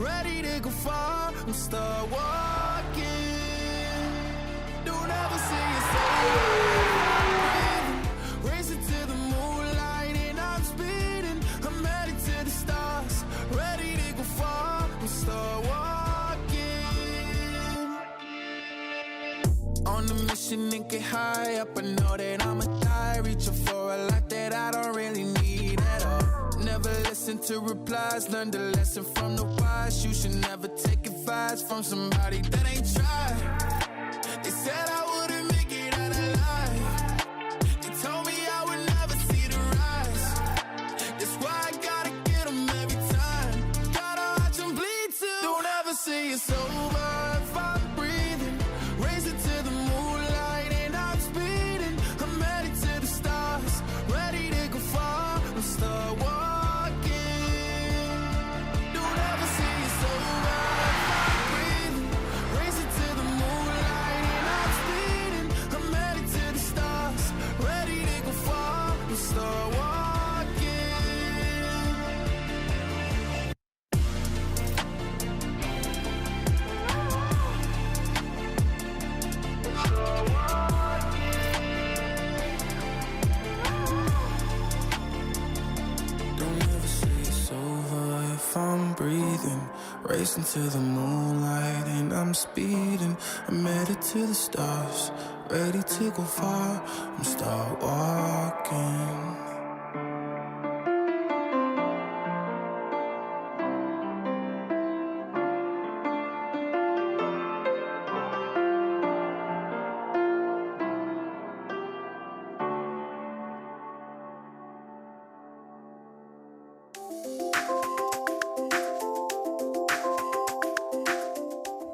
ready to go far. I'm start walking. Don't ever say it's over. Racing to the moonlight and I'm speeding. I'm headed to the stars, ready to go far. I'm start walking. On a mission and get high up. I know that I'ma die, reaching for a life that I don't really need at all. Never listen to replies, learn the lesson from the wise. You should never take advice from somebody that ain't tried. They said I wouldn't make it out alive. They told me I would never see the rise. That's why I gotta get them every time. Gotta watch them bleed too. Don't ever say it's over if I'm breathing. Racing to the moonlight and I'm speeding. I'm headed to the stars, ready to go far. I'm start walking. Don't ever say it's over if I'm breathing. Racing to the moonlight and I'm speeding. I'm headed to the stars, ready to go far. I'm start walking. Don't ever say it's over if I'm breathing. Racing to the moonlight and I'm speeding. I'm headed to the stars, ready to go far. I'm start walking.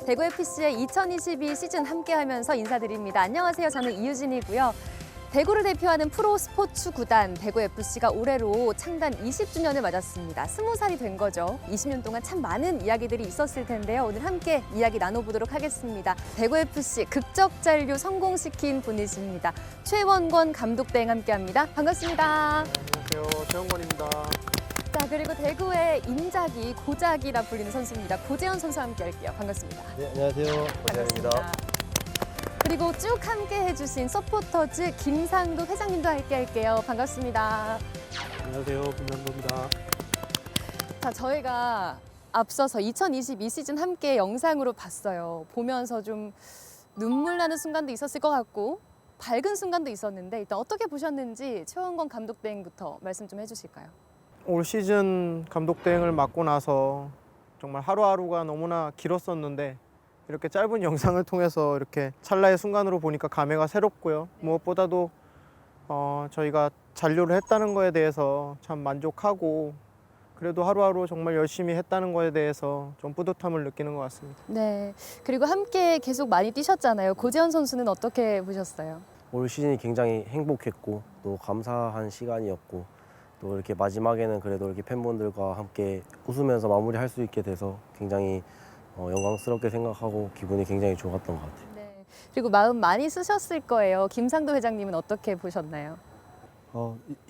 대구FC의 2022 시즌 함께하면서 인사드립니다. 안녕하세요. 저는 이유진이고요. 대구를 대표하는 프로 스포츠 구단 대구FC가 올해로 창단 20주년을 맞았습니다. 20살이 된 거죠. 20년 동안 참 많은 이야기들이 있었을 텐데요. 오늘 함께 이야기 나눠보도록 하겠습니다. 대구FC 극적 잔류 성공시킨 분이십니다. 최원권 감독 대행 함께합니다. 반갑습니다. 안녕하세요. 최원권입니다. 자, 그리고 대구의 인자기, 고자기라 불리는 선수입니다. 고재현 선수와 함께 할게요. 반갑습니다. 네, 안녕하세요. 고재현입니다. 그리고 쭉 함께 해주신 서포터즈 김상도 회장님도 함께 할게요. 반갑습니다. 안녕하세요. 김상도입니다. 자, 저희가 앞서서 2022 시즌 함께 영상으로 봤어요. 보면서 좀 눈물 나는 순간도 있었을 것 같고 밝은 순간도 있었는데 일단 어떻게 보셨는지 최원권 감독 대행부터 말씀 좀 해주실까요? 올 시즌 감독 대행을 맡고 나서 정말 하루하루가 너무나 길었었는데 이렇게 짧은 영상을 통해서 이렇게 찰나의 순간으로 보니까 감회가 새롭고요. 무엇보다도 저희가 잔류를 했다는 거에 대해서 참 만족하고 그래도 하루하루 정말 열심히 했다는 거에 대해서 좀 뿌듯함을 느끼는 것 같습니다. 네, 그리고 함께 계속 많이 뛰셨잖아요. 고재현 선수는 어떻게 보셨어요? 올 시즌이 굉장히 행복했고 또 감사한 시간이었고 또 이렇게 마지막에는 그래도 이렇게 팬분들과 함께 웃으면서 마무리할 수 있게 돼서 굉장히 영광스럽게 생각하고 기분이 굉장히 좋았던 것 같아요. 네, 그리고 마음 많이 쓰셨을 거예요. 김상도 회장님은 어떻게 보셨나요?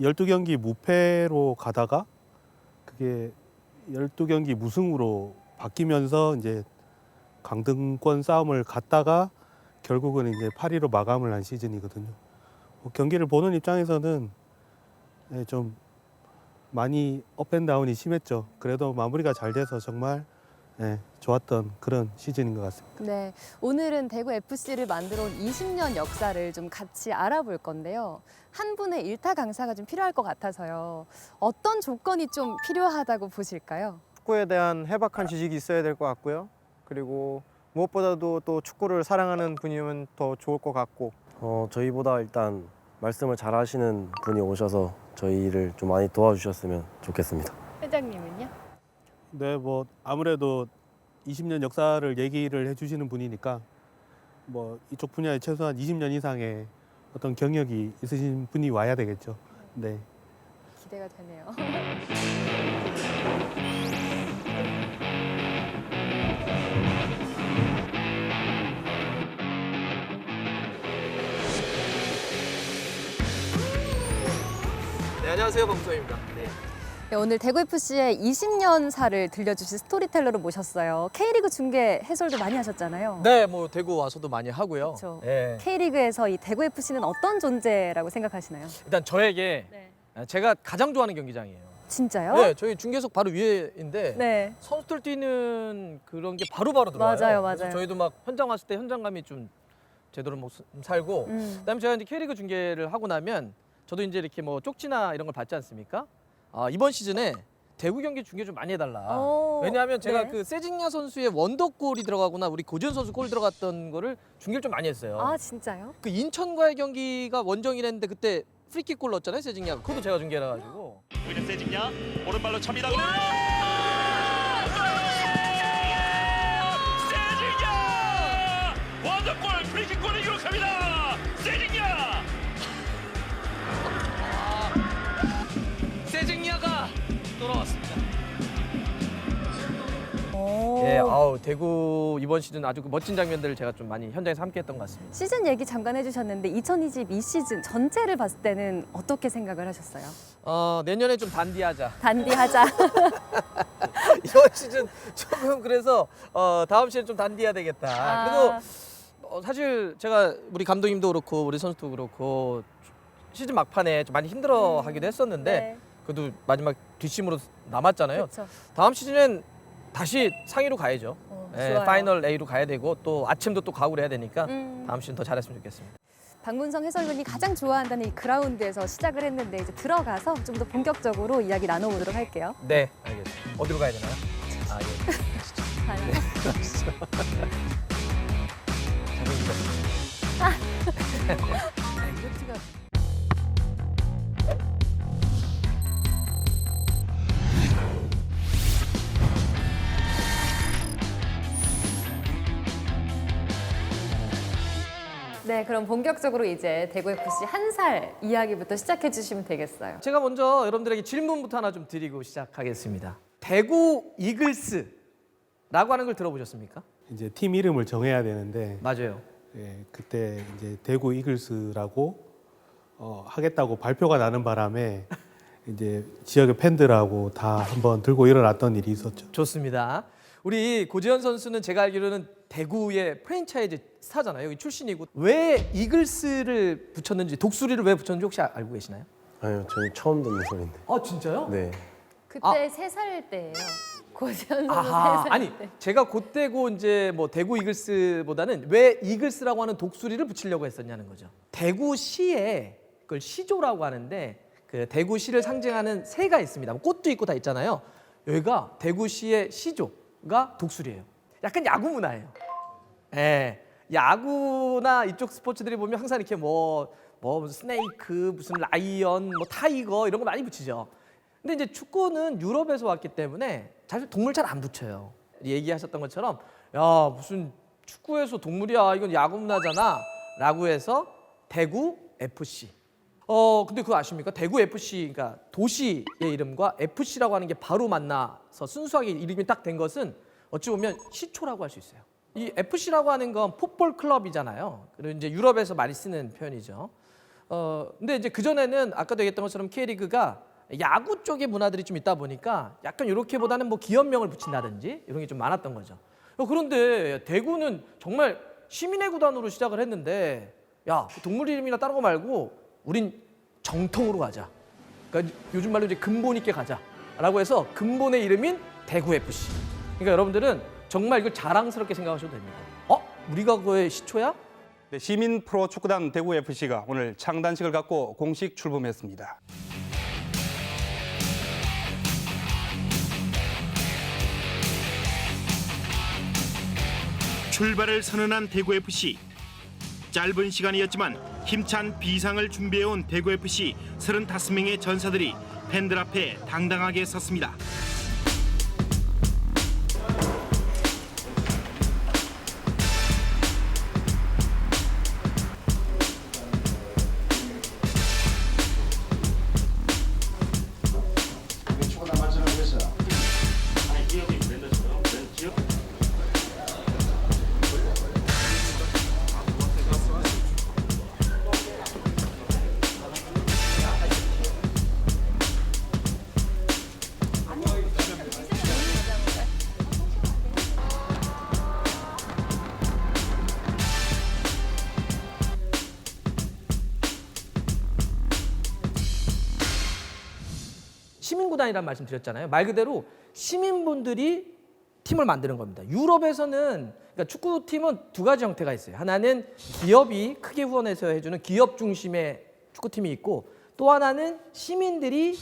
12경기 무패로 가다가 그게 12경기 무승으로 바뀌면서 이제 강등권 싸움을 갔다가 결국은 이제 8위로 마감을 한 시즌이거든요. 경기를 보는 입장에서는 좀 많이 업앤다운이 심했죠. 그래도 마무리가 잘 돼서 정말 좋았던 그런 시즌인 것 같습니다. 네, 오늘은 대구FC를 만들어 온 20년 역사를 좀 같이 알아볼 건데요. 한 분의 일타 강사가 좀 필요할 것 같아서요. 어떤 조건이 좀 필요하다고 보실까요? 축구에 대한 해박한 지식이 있어야 될 것 같고요. 그리고 무엇보다도 또 축구를 사랑하는 분이면 더 좋을 것 같고 저희보다 일단 말씀을 잘 하시는 분이 오셔서 저희를 좀 많이 도와주셨으면 좋겠습니다. 회장님은요? 네, 뭐 아무래도 20년 역사를 얘기를 해주시는 분이니까 뭐 이쪽 분야에 최소한 20년 이상의 어떤 경력이 있으신 분이 와야 되겠죠. 네. 기대가 되네요. 네, 안녕하세요. 범소입니다. 네. 네, 오늘 대구FC의 20년사를 들려주실 스토리텔러로 모셨어요. K리그 중계 해설도 많이 하셨잖아요. 네, 뭐 대구 와서도 많이 하고요. 그렇죠. 예. K리그에서 이 대구FC는 어떤 존재라고 생각하시나요? 일단 저에게 네. 제가 가장 좋아하는 경기장이에요. 진짜요? 네, 저희 중계석 바로 위에인데 네. 선수들 뛰는 그런 게 바로바로 들어와요. 맞아요, 그래서 맞아요. 저희도 막 현장 왔을 때 현장감이 좀 제대로 못 살고 그다음에 제가 이제 K리그 중계를 하고 나면 저도 이제 이렇게 뭐 쪽지나 이런 걸 받지 않습니까? 이번 시즌에 대구 경기 중계 좀 많이 해달라. 오, 왜냐하면 제가 네. 그 세징야 선수의 원더골이 들어가거나 우리 고지현 선수 골 들어갔던 거를 중계를 좀 많이 했어요. 아, 진짜요? 그 인천과의 경기가 원정이랬는데 그때 프리킥 골 넣었잖아요, 세징야가. 그것도 제가 중계해 가지고. 보이는 세징야 오른발로 찹니다. 세징야 원더골 프리킥골을 기록합니다. 세징야. 세징야가 돌아왔습니다. 오. 예, 대구 이번 시즌 아주 그 멋진 장면들을 제가 좀 많이 현장에서 함께했던 것 같습니다. 시즌 얘기 잠깐 해주셨는데 2022 시즌 전체를 봤을 때는 어떻게 생각을 하셨어요? 내년에 좀 단디하자. 단디하자. 이번 시즌 조금 그래서 다음 시즌 좀 단디해야 되겠다. 그래도 사실 제가 우리 감독님도 그렇고 우리 선수도 그렇고 시즌 막판에 좀 많이 힘들어하기도 했었는데 네. 그래도 마지막 뒷심으로 남았잖아요. 그렇죠. 다음 시즌엔 다시 상위로 가야죠. 좋아요. 파이널 A로 가야 되고 또 아침도 또 가구를 해야 되니까 음. 다음 시즌 더 잘했으면 좋겠습니다. 박문성 해설위원이 가장 좋아한다는 이 그라운드에서 시작을 했는데 이제 들어가서 좀 더 본격적으로 이야기 나눠보도록 할게요. 네, 알겠습니다. 어디로 가야 되나요? 예. 가요. 네, 그럼 본격적으로 이제 대구FC 한 살 이야기부터 시작해 주시면 되겠어요. 제가 먼저 여러분들에게 질문부터 하나 좀 드리고 시작하겠습니다. 대구 이글스라고 하는 걸 들어보셨습니까? 이제 팀 이름을 정해야 되는데 맞아요. 예, 그때 이제 대구 이글스라고 하겠다고 발표가 나는 바람에 이제 지역의 팬들하고 다 한번 들고 일어났던 일이 있었죠. 좋습니다. 우리 고지현 선수는 제가 알기로는 대구의 프랜차이즈 스타잖아요. 여기 출신이고 왜 이글스를 붙였는지 독수리를 왜 붙였는지 혹시 알고 계시나요? 아니요, 저는 처음 듣는 소리인데. 진짜요? 네. 그때 세 살 때예요. 고지현 선수 아하, 3살 아니 때. 제가 그때고 이제 뭐 대구 이글스보다는 왜 이글스라고 하는 독수리를 붙이려고 했었냐는 거죠. 대구시에 그걸 시조라고 하는데 그 대구시를 상징하는 새가 있습니다. 꽃도 있고 다 있잖아요. 여기가 대구시의 시조가 독수리예요. 약간 야구 문화예요. 예, 야구나 이쪽 스포츠들이 보면 항상 이렇게 뭐 무슨 스네이크, 무슨 라이언, 뭐 타이거 이런 거 많이 붙이죠. 근데 이제 축구는 유럽에서 왔기 때문에 사실 동물 잘 안 붙여요. 얘기하셨던 것처럼 야 무슨 축구에서 동물이야 이건 야구 문화잖아 라고 해서 대구 FC. 근데 그거 아십니까? 대구 FC, 그러니까 도시의 이름과 FC라고 하는 게 바로 만나서 순수하게 이름이 딱 된 것은 어찌 보면 시초라고 할 수 있어요. 이 FC라고 하는 건 풋볼 클럽이잖아요. 그리고 이제 유럽에서 많이 쓰는 표현이죠. 근데 이제 그 전에는 아까도 얘기했던 것처럼 K리그가 야구 쪽의 문화들이 좀 있다 보니까 약간 이렇게보다는 뭐 기업명을 붙인다든지 이런 게 좀 많았던 거죠. 그런데 대구는 정말 시민의 구단으로 시작을 했는데 야 동물 이름이나 다른 거 말고 우린 정통으로 가자. 그러니까 요즘 말로 이제 근본 있게 가자라고 해서 근본의 이름인 대구 FC. 그러니까 여러분들은 정말 이걸 자랑스럽게 생각하셔도 됩니다. 우리가 그거의 시초야? 네, 시민 프로 축구단 대구 FC가 오늘 창단식을 갖고 공식 출범했습니다. 출발을 선언한 대구 FC. 짧은 시간이었지만 힘찬 비상을 준비해온 대구 FC 35명의 전사들이 팬들 앞에 당당하게 섰습니다. 시민구단이라는 말씀 드렸잖아요. 말 그대로 시민분들이 팀을 만드는 겁니다. 유럽에서는 그러니까 축구팀은 두 가지 형태가 있어요. 하나는 기업이 크게 후원해서 해주는 기업 중심의 축구팀이 있고, 또 하나는 시민들이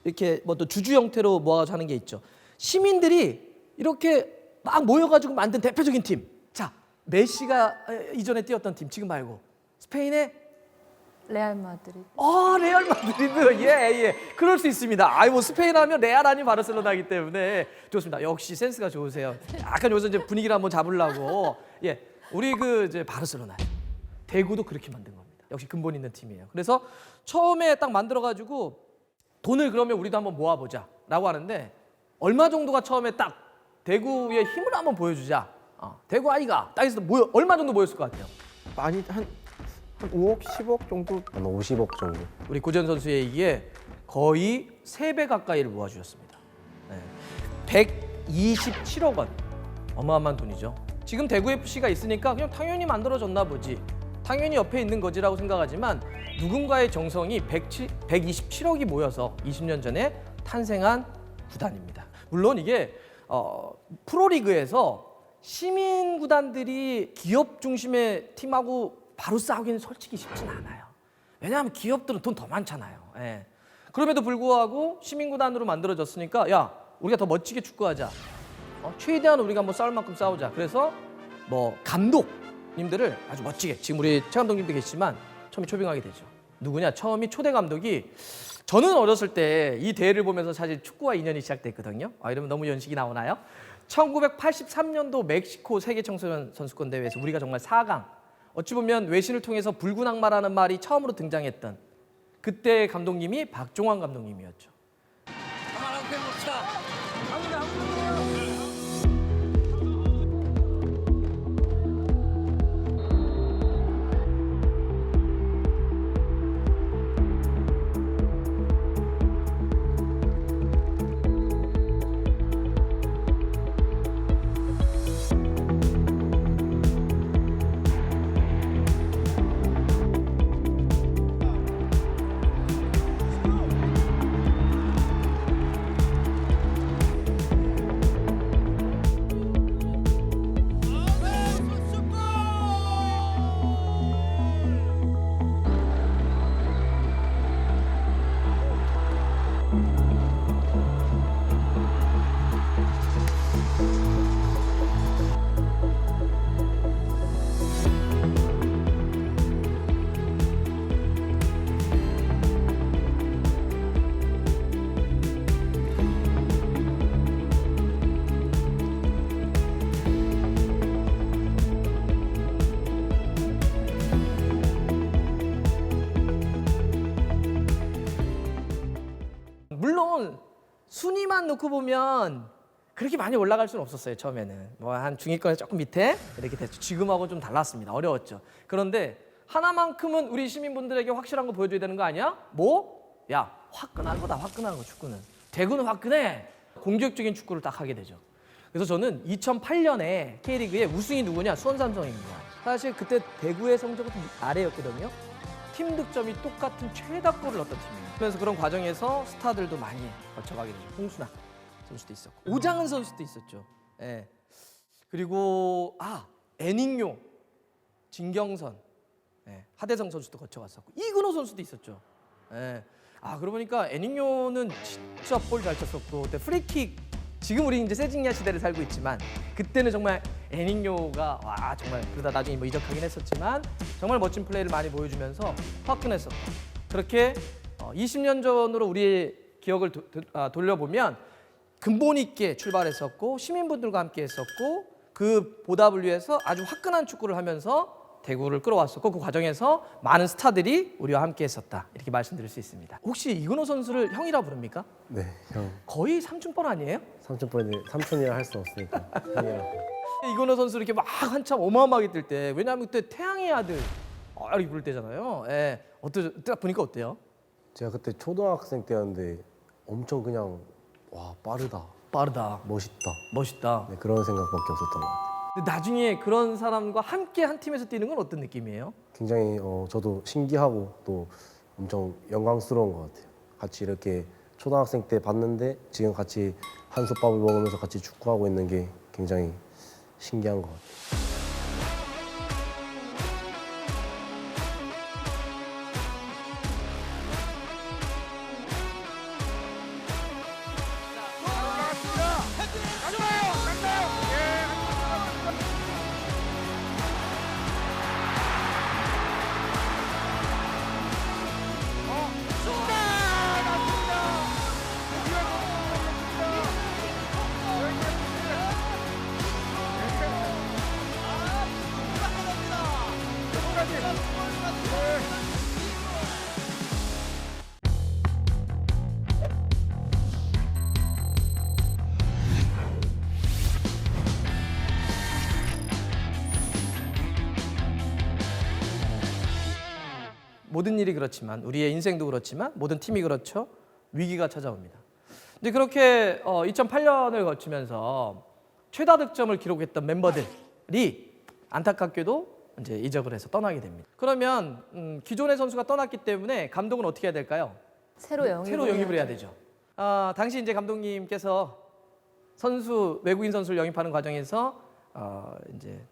이렇게 뭐 또 주주 형태로 모아서 하는 게 있죠. 시민들이 이렇게 막 모여가지고 만든 대표적인 팀. 자, 메시가 이전에 뛰었던 팀 지금 말고 스페인의 레알 마드리드. 레알 마드리드. 예. 그럴 수 있습니다. 아이 뭐 스페인 하면 레알 아닌 바르셀로나이기 때문에 좋습니다. 역시 센스가 좋으세요. 약간 여기서 이제 분위기를 한번 잡으려고. 예. 우리 그 이제 바르셀로나. 대구도 그렇게 만든 겁니다. 역시 근본 있는 팀이에요. 그래서 처음에 딱 만들어 가지고 돈을 그러면 우리도 한번 모아 보자라고 하는데, 얼마 정도가 처음에 딱 대구의 힘을 한번 보여 주자. 대구 아이가 딱 해서 얼마 정도 모였을 것 같아요? 많이 한 5억, 10억 정도. 한 50억 정도. 우리 고재현 선수에 의해 거의 3배 가까이를 모아주셨습니다. 127억 원. 어마어마한 돈이죠. 지금 대구FC가 있으니까 그냥 당연히 만들어졌나 보지, 당연히 옆에 있는 거지라고 생각하지만, 누군가의 정성이 127억이 모여서 20년 전에 탄생한 구단입니다. 물론 이게 프로리그에서 시민 구단들이 기업 중심의 팀하고 바로 싸우기는 솔직히 쉽진 않아요. 왜냐하면 기업들은 돈 더 많잖아요. 예. 그럼에도 불구하고 시민구단으로 만들어졌으니까, 야, 우리가 더 멋지게 축구하자. 최대한 우리가 한번 싸울 만큼 싸우자. 그래서 뭐 감독님들을 아주 멋지게, 지금 우리 최 감독님도 계시지만 처음에 초빙하게 되죠. 누구냐? 처음이 초대 감독이, 저는 어렸을 때 이 대회를 보면서 사실 축구와 인연이 시작됐거든요. 이러면 너무 연식이 나오나요? 1983년도 멕시코 세계 청소년 선수권 대회에서 우리가 정말 4강, 어찌 보면 외신을 통해서 붉은 악마라는 말이 처음으로 등장했던 그때 감독님이 박종환 감독님이었죠. 물론 순위만 놓고 보면 그렇게 많이 올라갈 수는 없었어요. 처음에는 뭐 한 중위권에서 조금 밑에 이렇게 됐죠. 지금하고 좀 달랐습니다. 어려웠죠. 그런데 하나만큼은 우리 시민분들에게 확실한 거 보여줘야 되는 거 아니야? 뭐? 야, 화끈한 거다. 화끈한 거. 축구는 대구는 화끈해. 공격적인 축구를 딱 하게 되죠. 그래서 저는 2008년에 K리그의 우승이 누구냐? 수원삼성입니다. 사실 그때 대구의 성적은 좀 아래였거든요. 팀 득점이 똑같은 최다골을 넣었던 팀이에요. 그래서 그런 과정에서 스타들도 많이 거쳐가게 되죠. 홍순아 선수도 있었고, 오장은 선수도 있었죠. 예. 그리고 애닝요, 진경선, 하대성 선수도 거쳐갔었고, 이근호 선수도 있었죠. 예. 그러고 보니까 애닝요는 진짜 볼 잘 쳤었고, 그때 프리킥, 지금 우리 이제 세징야 시대를 살고 있지만 그때는 정말 애닝요가 정말, 그러다 나중에 뭐 이적하긴 했었지만 정말 멋진 플레이를 많이 보여주면서 화끈했었고, 그렇게 20년 전으로 우리의 기억을 돌려보면 근본 있게 출발했었고, 시민분들과 함께 했었고, 그 보답을 위해서 아주 화끈한 축구를 하면서 대구를 끌어왔었고, 그 과정에서 많은 스타들이 우리와 함께 했었다, 이렇게 말씀드릴 수 있습니다. 혹시 이근호 선수를 형이라 부릅니까? 네, 형. 거의 삼촌뻘 아니에요? 삼촌이라 할 수 없으니까 형이랑. 이근호 선수 이렇게 막 한참 어마어마하게 뛸 때, 왜냐하면 그때 태양의 아들 이렇게 부를 때잖아요. 딱 보니까 어때요? 제가 그때 초등학생 때였는데 엄청 그냥 빠르다, 멋있다. 네, 그런 생각밖에 없었던 것 같아요. 근데 나중에 그런 사람과 함께 한 팀에서 뛰는 건 어떤 느낌이에요? 굉장히 저도 신기하고 또 엄청 영광스러운 것 같아요. 같이 이렇게 초등학생 때 봤는데 지금 같이 한솥밥을 먹으면서 같이 축구하고 있는 게 굉장히 신기한 것 같아요. 모든 일이 그렇지만 우리의 인생도 그렇지만 모든 팀이 그렇죠. 위기가 찾아옵니다. 근데 그렇게 2008년을 거치면서 최다 득점을 기록했던 멤버들이 안타깝게도 이제 이적을 해서 떠나게 됩니다. 그러면 기존의 선수가 떠났기 때문에 감독은 어떻게 해야 될까요? 새로 영입을 해야 되죠. 당시 이제 감독님께서 외국인 선수를 영입하는 과정에서 이제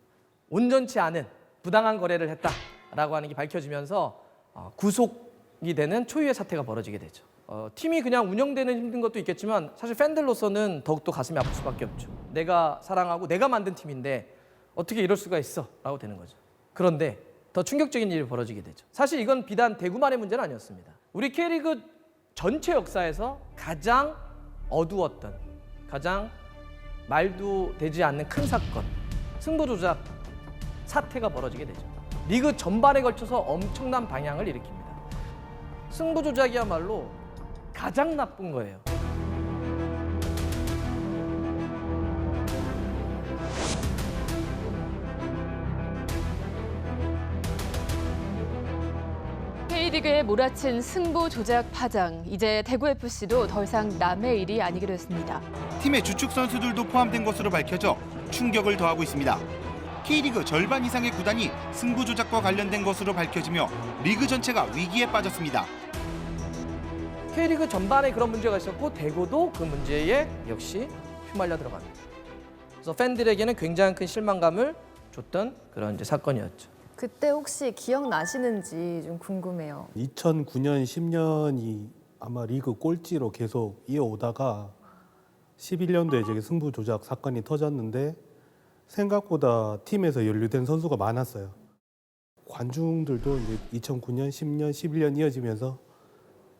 온전치 않은 부당한 거래를 했다라고 하는 게 밝혀지면서 구속이 되는 초유의 사태가 벌어지게 되죠. 팀이 그냥 운영되는 힘든 것도 있겠지만 사실 팬들로서는 더욱더 가슴이 아플 수밖에 없죠. 내가 사랑하고 내가 만든 팀인데 어떻게 이럴 수가 있어? 라고 되는 거죠. 그런데 더 충격적인 일이 벌어지게 되죠. 사실 이건 비단 대구만의 문제는 아니었습니다. 우리 K리그 전체 역사에서 가장 어두웠던, 가장 말도 되지 않는 큰 사건, 승부 조작 사태가 벌어지게 되죠. 리그 전반에 걸쳐서 엄청난 방향을 일으킵니다. 승부 조작이야말로 가장 나쁜 거예요. K리그에 몰아친 승부 조작 파장. 이제 대구FC도 더 이상 남의 일이 아니기로 했습니다. 팀의 주축 선수들도 포함된 것으로 밝혀져 충격을 더하고 있습니다. K리그 절반 이상의 구단이 승부 조작과 관련된 것으로 밝혀지며 리그 전체가 위기에 빠졌습니다. K리그 전반에 그런 문제가 있었고 대구도 그 문제에 역시 휘말려 들어갑니다. 그래서 팬들에게는 굉장히 큰 실망감을 줬던 그런 이제 사건이었죠. 그때 혹시 기억나시는지 좀 궁금해요. 2009년, 10년이 아마 리그 꼴찌로 계속 이어오다가 11년도에 이제 승부 조작 사건이 터졌는데 생각보다 팀에서 연루된 선수가 많았어요. 관중들도 이제 2009년, 10년, 11년 이어지면서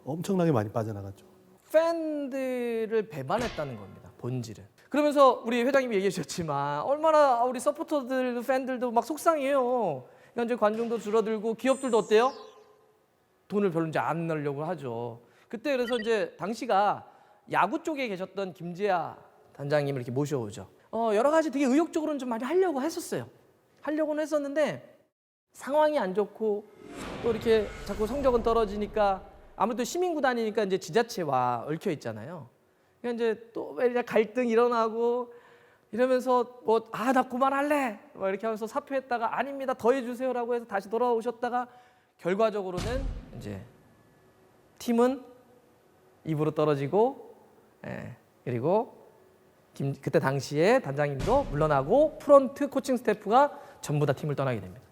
엄청나게 많이 빠져나갔죠. 팬들을 배반했다는 겁니다. 본질은. 그러면서 우리 회장님이 얘기해 주셨지만 얼마나 우리 서포터들, 팬들도 막 속상해요. 현재 관중도 줄어들고 기업들도 어때요? 돈을 별로 이제 안 넣으려고 하죠. 그때 그래서 이제 당시가 야구 쪽에 계셨던 김재하 단장님을 이렇게 모셔오죠. 여러 가지 되게 의욕적으로는 좀 많이 하려고 했었어요. 하려고는 했었는데 상황이 안 좋고 또 이렇게 자꾸 성적은 떨어지니까 아무래도 시민구단이니까 이제 지자체와 얽혀 있잖아요. 그러니까 이제 또 왜 갈등 일어나고 이러면서 나 그만할래 이렇게 하면서 사표했다가 아닙니다 더 해주세요라고 해서 다시 돌아오셨다가 결과적으로는 이제 팀은 입으로 떨어지고 그리고 그때 당시에 단장님도 물러나고 프런트 코칭 스태프가 전부 다 팀을 떠나게 됩니다.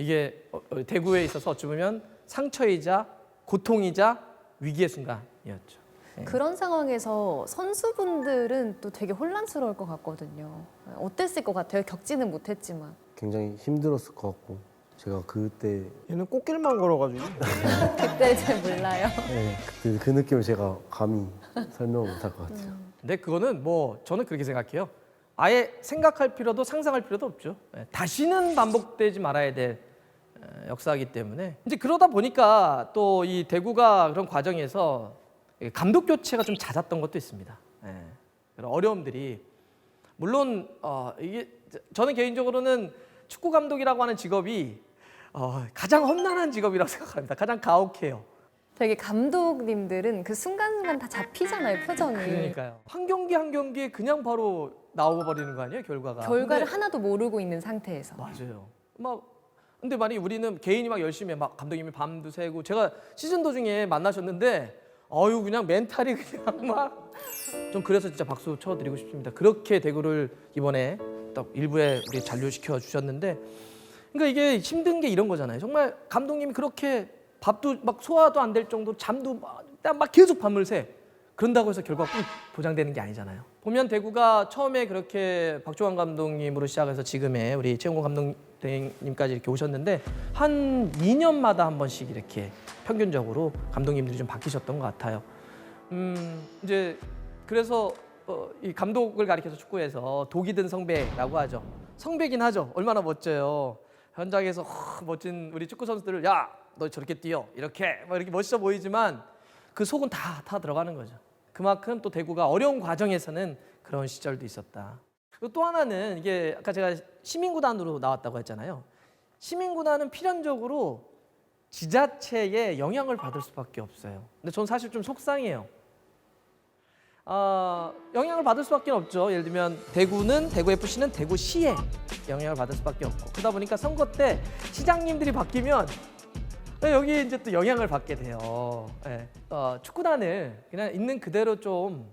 이게 대구에 있어서 어찌 보면 상처이자 고통이자 위기의 순간이었죠. 그런 상황에서 선수분들은 또 되게 혼란스러울 것 같거든요. 어땠을 것 같아요? 겪지는 못했지만. 굉장히 힘들었을 것 같고 제가 그때 얘는 꽃길만 걸어가지고 그때 잘 몰라요. 그때 그 느낌을 제가 감히 설명을 못할 것 같아요. 근데 그거는 뭐 저는 그렇게 생각해요. 아예 생각할 필요도 상상할 필요도 없죠. 다시는 반복되지 말아야 될 역사이기 때문에 이제 그러다 보니까 또 이 대구가 그런 과정에서 감독 교체가 좀 잦았던 것도 있습니다. 그런 어려움들이 물론 이게 저는 개인적으로는 축구 감독이라고 하는 직업이 가장 험난한 직업이라고 생각합니다. 가장 가혹해요. 되게 감독님들은 그 순간순간 다 잡히잖아요, 표정이. 그러니까요. 한 경기 한 경기에 그냥 바로 나오고 버리는 거 아니에요, 결과가. 결과를 근데 하나도 모르고 있는 상태에서. 맞아요. 근데 만약에 우리는 개인이 막 열심히 막 감독님이 밤도 새고 제가 시즌 도중에 만나셨는데 그냥 멘탈이 그냥 막 좀 그래서 진짜 박수 쳐드리고 싶습니다. 그렇게 대구를 이번에 딱 일부에 우리 잔류시켜 주셨는데 그러니까 이게 힘든 게 이런 거잖아요. 정말 감독님이 그렇게 밥도 막 소화도 안 될 정도로 잠도 막 계속 밤을 새. 그런다고 해서 결과가 꼭 보장되는 게 아니잖아요. 보면 대구가 처음에 그렇게 박종환 감독님으로 시작해서 지금의 우리 최용곤 감독님까지 이렇게 오셨는데 한 2년마다 한 번씩 이렇게 평균적으로 감독님들이 좀 바뀌셨던 것 같아요. 이제 그래서 이 감독을 가리켜서 축구에서 독이 든 성배라고 하죠. 성배긴 하죠. 얼마나 멋져요. 현장에서 멋진 우리 축구 선수들을 야, 너 저렇게 뛰어 이렇게 멋있어 보이지만 그 속은 다 들어가는 거죠. 그만큼 또 대구가 어려운 과정에서는 그런 시절도 있었다. 그리고 또 하나는 이게 아까 제가 시민구단으로 나왔다고 했잖아요. 시민구단은 필연적으로 지자체에 영향을 받을 수밖에 없어요. 근데 저는 사실 좀 속상해요. 영향을 받을 수밖에 없죠. 예를 들면 대구FC는 대구시에 영향을 받을 수밖에 없고 그러다 보니까 선거 때 시장님들이 바뀌면 여기 이제 또 영향을 받게 돼요. 축구단을 그냥 있는 그대로 좀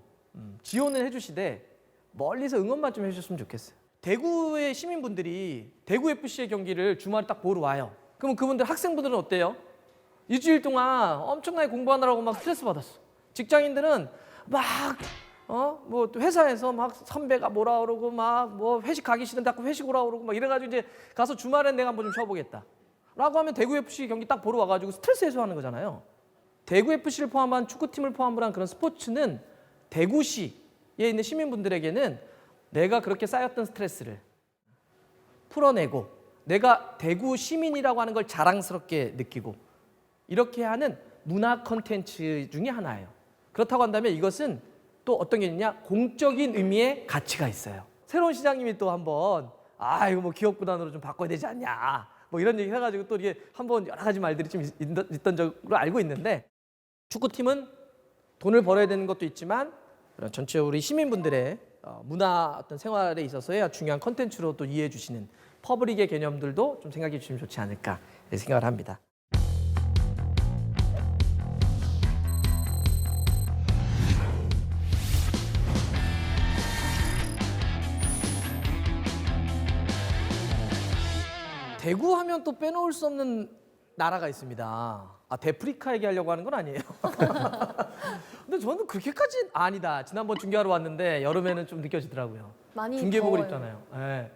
지원을 해주시되 멀리서 응원만 좀 해주셨으면 좋겠어요. 대구의 시민분들이 대구FC의 경기를 주말에 딱 보러 와요. 그러면 그분들 학생분들은 어때요? 일주일 동안 엄청나게 공부하느라고 막 스트레스 받았어. 직장인들은 뭐 회사에서 막 선배가 뭐라 그러고 막 뭐 회식 가기 싫은데 자꾸 회식 오라 그러고 막 이래가지고 이제 가서 주말엔 내가 한번 좀 쉬어보겠다. 라고 하면 대구FC 경기 딱 보러 와가지고 스트레스 해소하는 거잖아요. 대구FC를 포함한 축구팀을 포함을 한 그런 스포츠는 대구시에 있는 시민분들에게는 내가 그렇게 쌓였던 스트레스를 풀어내고 내가 대구 시민이라고 하는 걸 자랑스럽게 느끼고 이렇게 하는 문화 콘텐츠 중에 하나예요. 그렇다고 한다면 이것은 또 어떤 게 있냐? 공적인 의미의 가치가 있어요. 새로운 시장님이 또 한번 이거 뭐 기업구단으로 좀 바꿔야 되지 않냐 뭐 이런 얘기 해가지고 또 이게 한번 여러 가지 말들이 좀 있던 적으로 알고 있는데 축구팀은 돈을 벌어야 되는 것도 있지만 그런 전체 우리 시민분들의 문화 어떤 생활에 있어서의 중요한 콘텐츠로 또 이해해 주시는 퍼블릭의 개념들도 좀 생각해 주시면 좋지 않을까 생각을 합니다. 대구 하면 또 빼놓을 수 없는 나라가 있습니다. 데프리카 얘기하려고 하는 건 아니에요. 근데 저는 그렇게까지 아니다. 지난번 중계하러 왔는데 여름에는 좀 느껴지더라고요. 많이 중계복을 더워요. 입잖아요.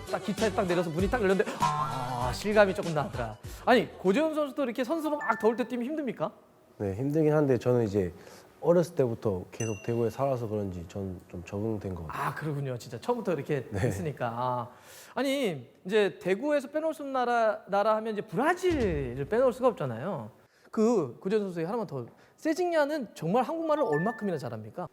딱 기차에 딱 내려서 문이 딱 열렸는데 실감이 조금 나더라. 아니 고재훈 선수도 이렇게 선수로 막 더울 때 뛰면 힘듭니까? 네, 힘들긴 한데 저는 이제 어렸을 때부터 계속 대구에 살아서 그런지 전 좀 적응된 것 같아요. 그러군요. 진짜 처음부터 이렇게 네. 했으니까. 아니 이제 대구에서 빼놓을 수 없는 나라 하면 이제 브라질을 빼놓을 수가 없잖아요. 그 고재훈 선수의 하나만 더. 세징야는 정말 한국말을 얼마큼이나 잘합니까?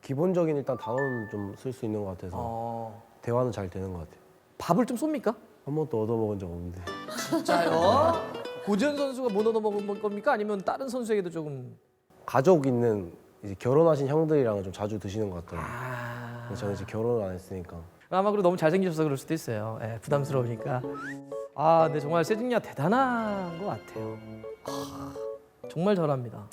기본적인 일단 단어는 좀 쓸 수 있는 것 같아서 대화는 잘 되는 것 같아요. 밥을 좀 쏩니까? 한 번도 얻어먹은 적 없는데. 진짜요? 고재훈 선수가 못 얻어먹은 겁니까? 아니면 다른 선수에게도 조금? 가족 있는 이제 결혼하신 형들이랑 좀 자주 드시는 것 같아요. 근데 저는 이제 결혼을 안 했으니까. 아마 그리고 너무 잘생기셔서 그럴 수도 있어요. 부담스러우니까. 근데 정말 세징야 대단한 것 같아요. 정말 잘합니다.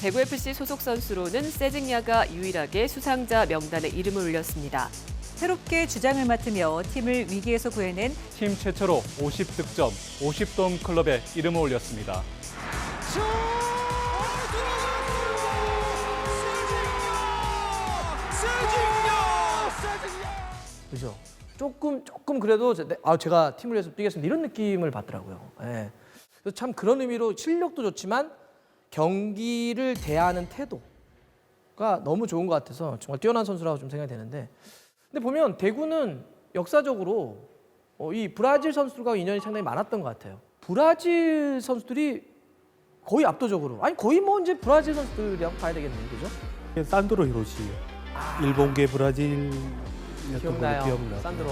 대구FC 소속 선수로는 세징야가 유일하게 수상자 명단에 이름을 올렸습니다. 새롭게 주장을 맡으며 팀을 위기에서 구해낸 팀 최초로 50득점, 50돔 클럽에 이름을 올렸습니다. 그죠? 조금 그래도 제가 팀을 위해서 뛰겠습니다 이런 느낌을 받더라고요. 예. 그래서 참 그런 의미로 실력도 좋지만 경기를 대하는 태도가 너무 좋은 것 같아서 정말 뛰어난 선수라고 좀 생각이 되는데, 근데 보면 대구는 역사적으로 이 브라질 선수들과 인연이 상당히 많았던 것 같아요. 브라질 선수들이 거의 압도적으로, 아니 거의 뭐 이제 브라질 선수들이라고 봐야 되겠네요, 그죠? 산드로 히로시, 일본계 브라질이었던 걸로 기억나요, 기억나고. 산드로.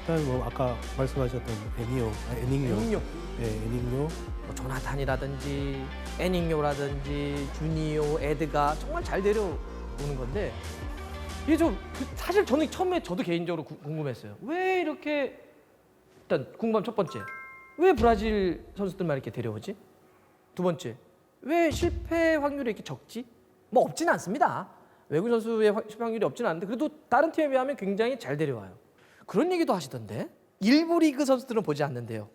그다음에 뭐 아까 말씀하셨던 에닝요, 네, 에닝요. 뭐 조나탄이라든지 애닝요라든지 주니오, 에드가 정말 잘 데려오는 건데, 이게 사실 저는 처음에 저도 개인적으로 궁금했어요. 왜 이렇게, 일단 궁금한 첫 번째, 왜 브라질 선수들만 이렇게 데려오지? 두 번째, 왜 실패 확률이 이렇게 적지? 뭐 없지는 않습니다. 외국 선수의 실패 확률이 없지는 않은데 그래도 다른 팀에 비하면 굉장히 잘 데려와요. 그런 얘기도 하시던데. 일부 리그 선수들은 보지 않는데요.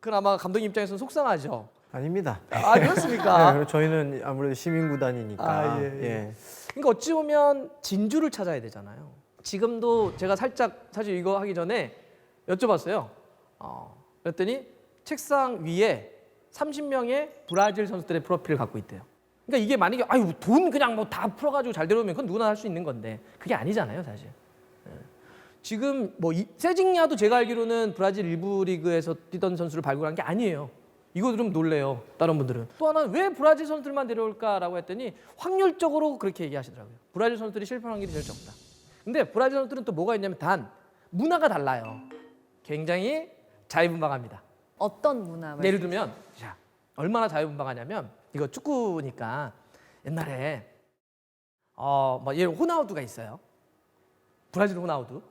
그나마 감독님 입장에서는 속상하죠. 아닙니다. 아, 그렇습니까? 네, 저희는 아무래도 시민구단이니까. 예. 그러니까 어찌 보면 진주를 찾아야 되잖아요. 지금도 제가 살짝 사실 이거 하기 전에 여쭤봤어요. 그랬더니 책상 위에 30명의 브라질 선수들의 프로필을 갖고 있대요. 그러니까 이게 만약에 돈 그냥 뭐 다 풀어가지고 잘 데려오면 그건 누구나 할 수 있는 건데 그게 아니잖아요, 사실. 지금 뭐 세징야도 제가 알기로는 브라질 일부 리그에서 뛰던 선수를 발굴한 게 아니에요. 이거 좀 놀래요, 다른 분들은. 또 하나는 왜 브라질 선수들만 데려올까라고 했더니 확률적으로 그렇게 얘기하시더라고요. 브라질 선수들이 실패 확률이 제일 적다. 근데 브라질 선수들은 또 뭐가 있냐면 단 문화가 달라요. 굉장히 자유분방합니다. 어떤 문화? 예를 들면 자, 얼마나 자유분방하냐면 이거 축구니까 옛날에 뭐 예를 호나우두가 있어요. 브라질 호나우두.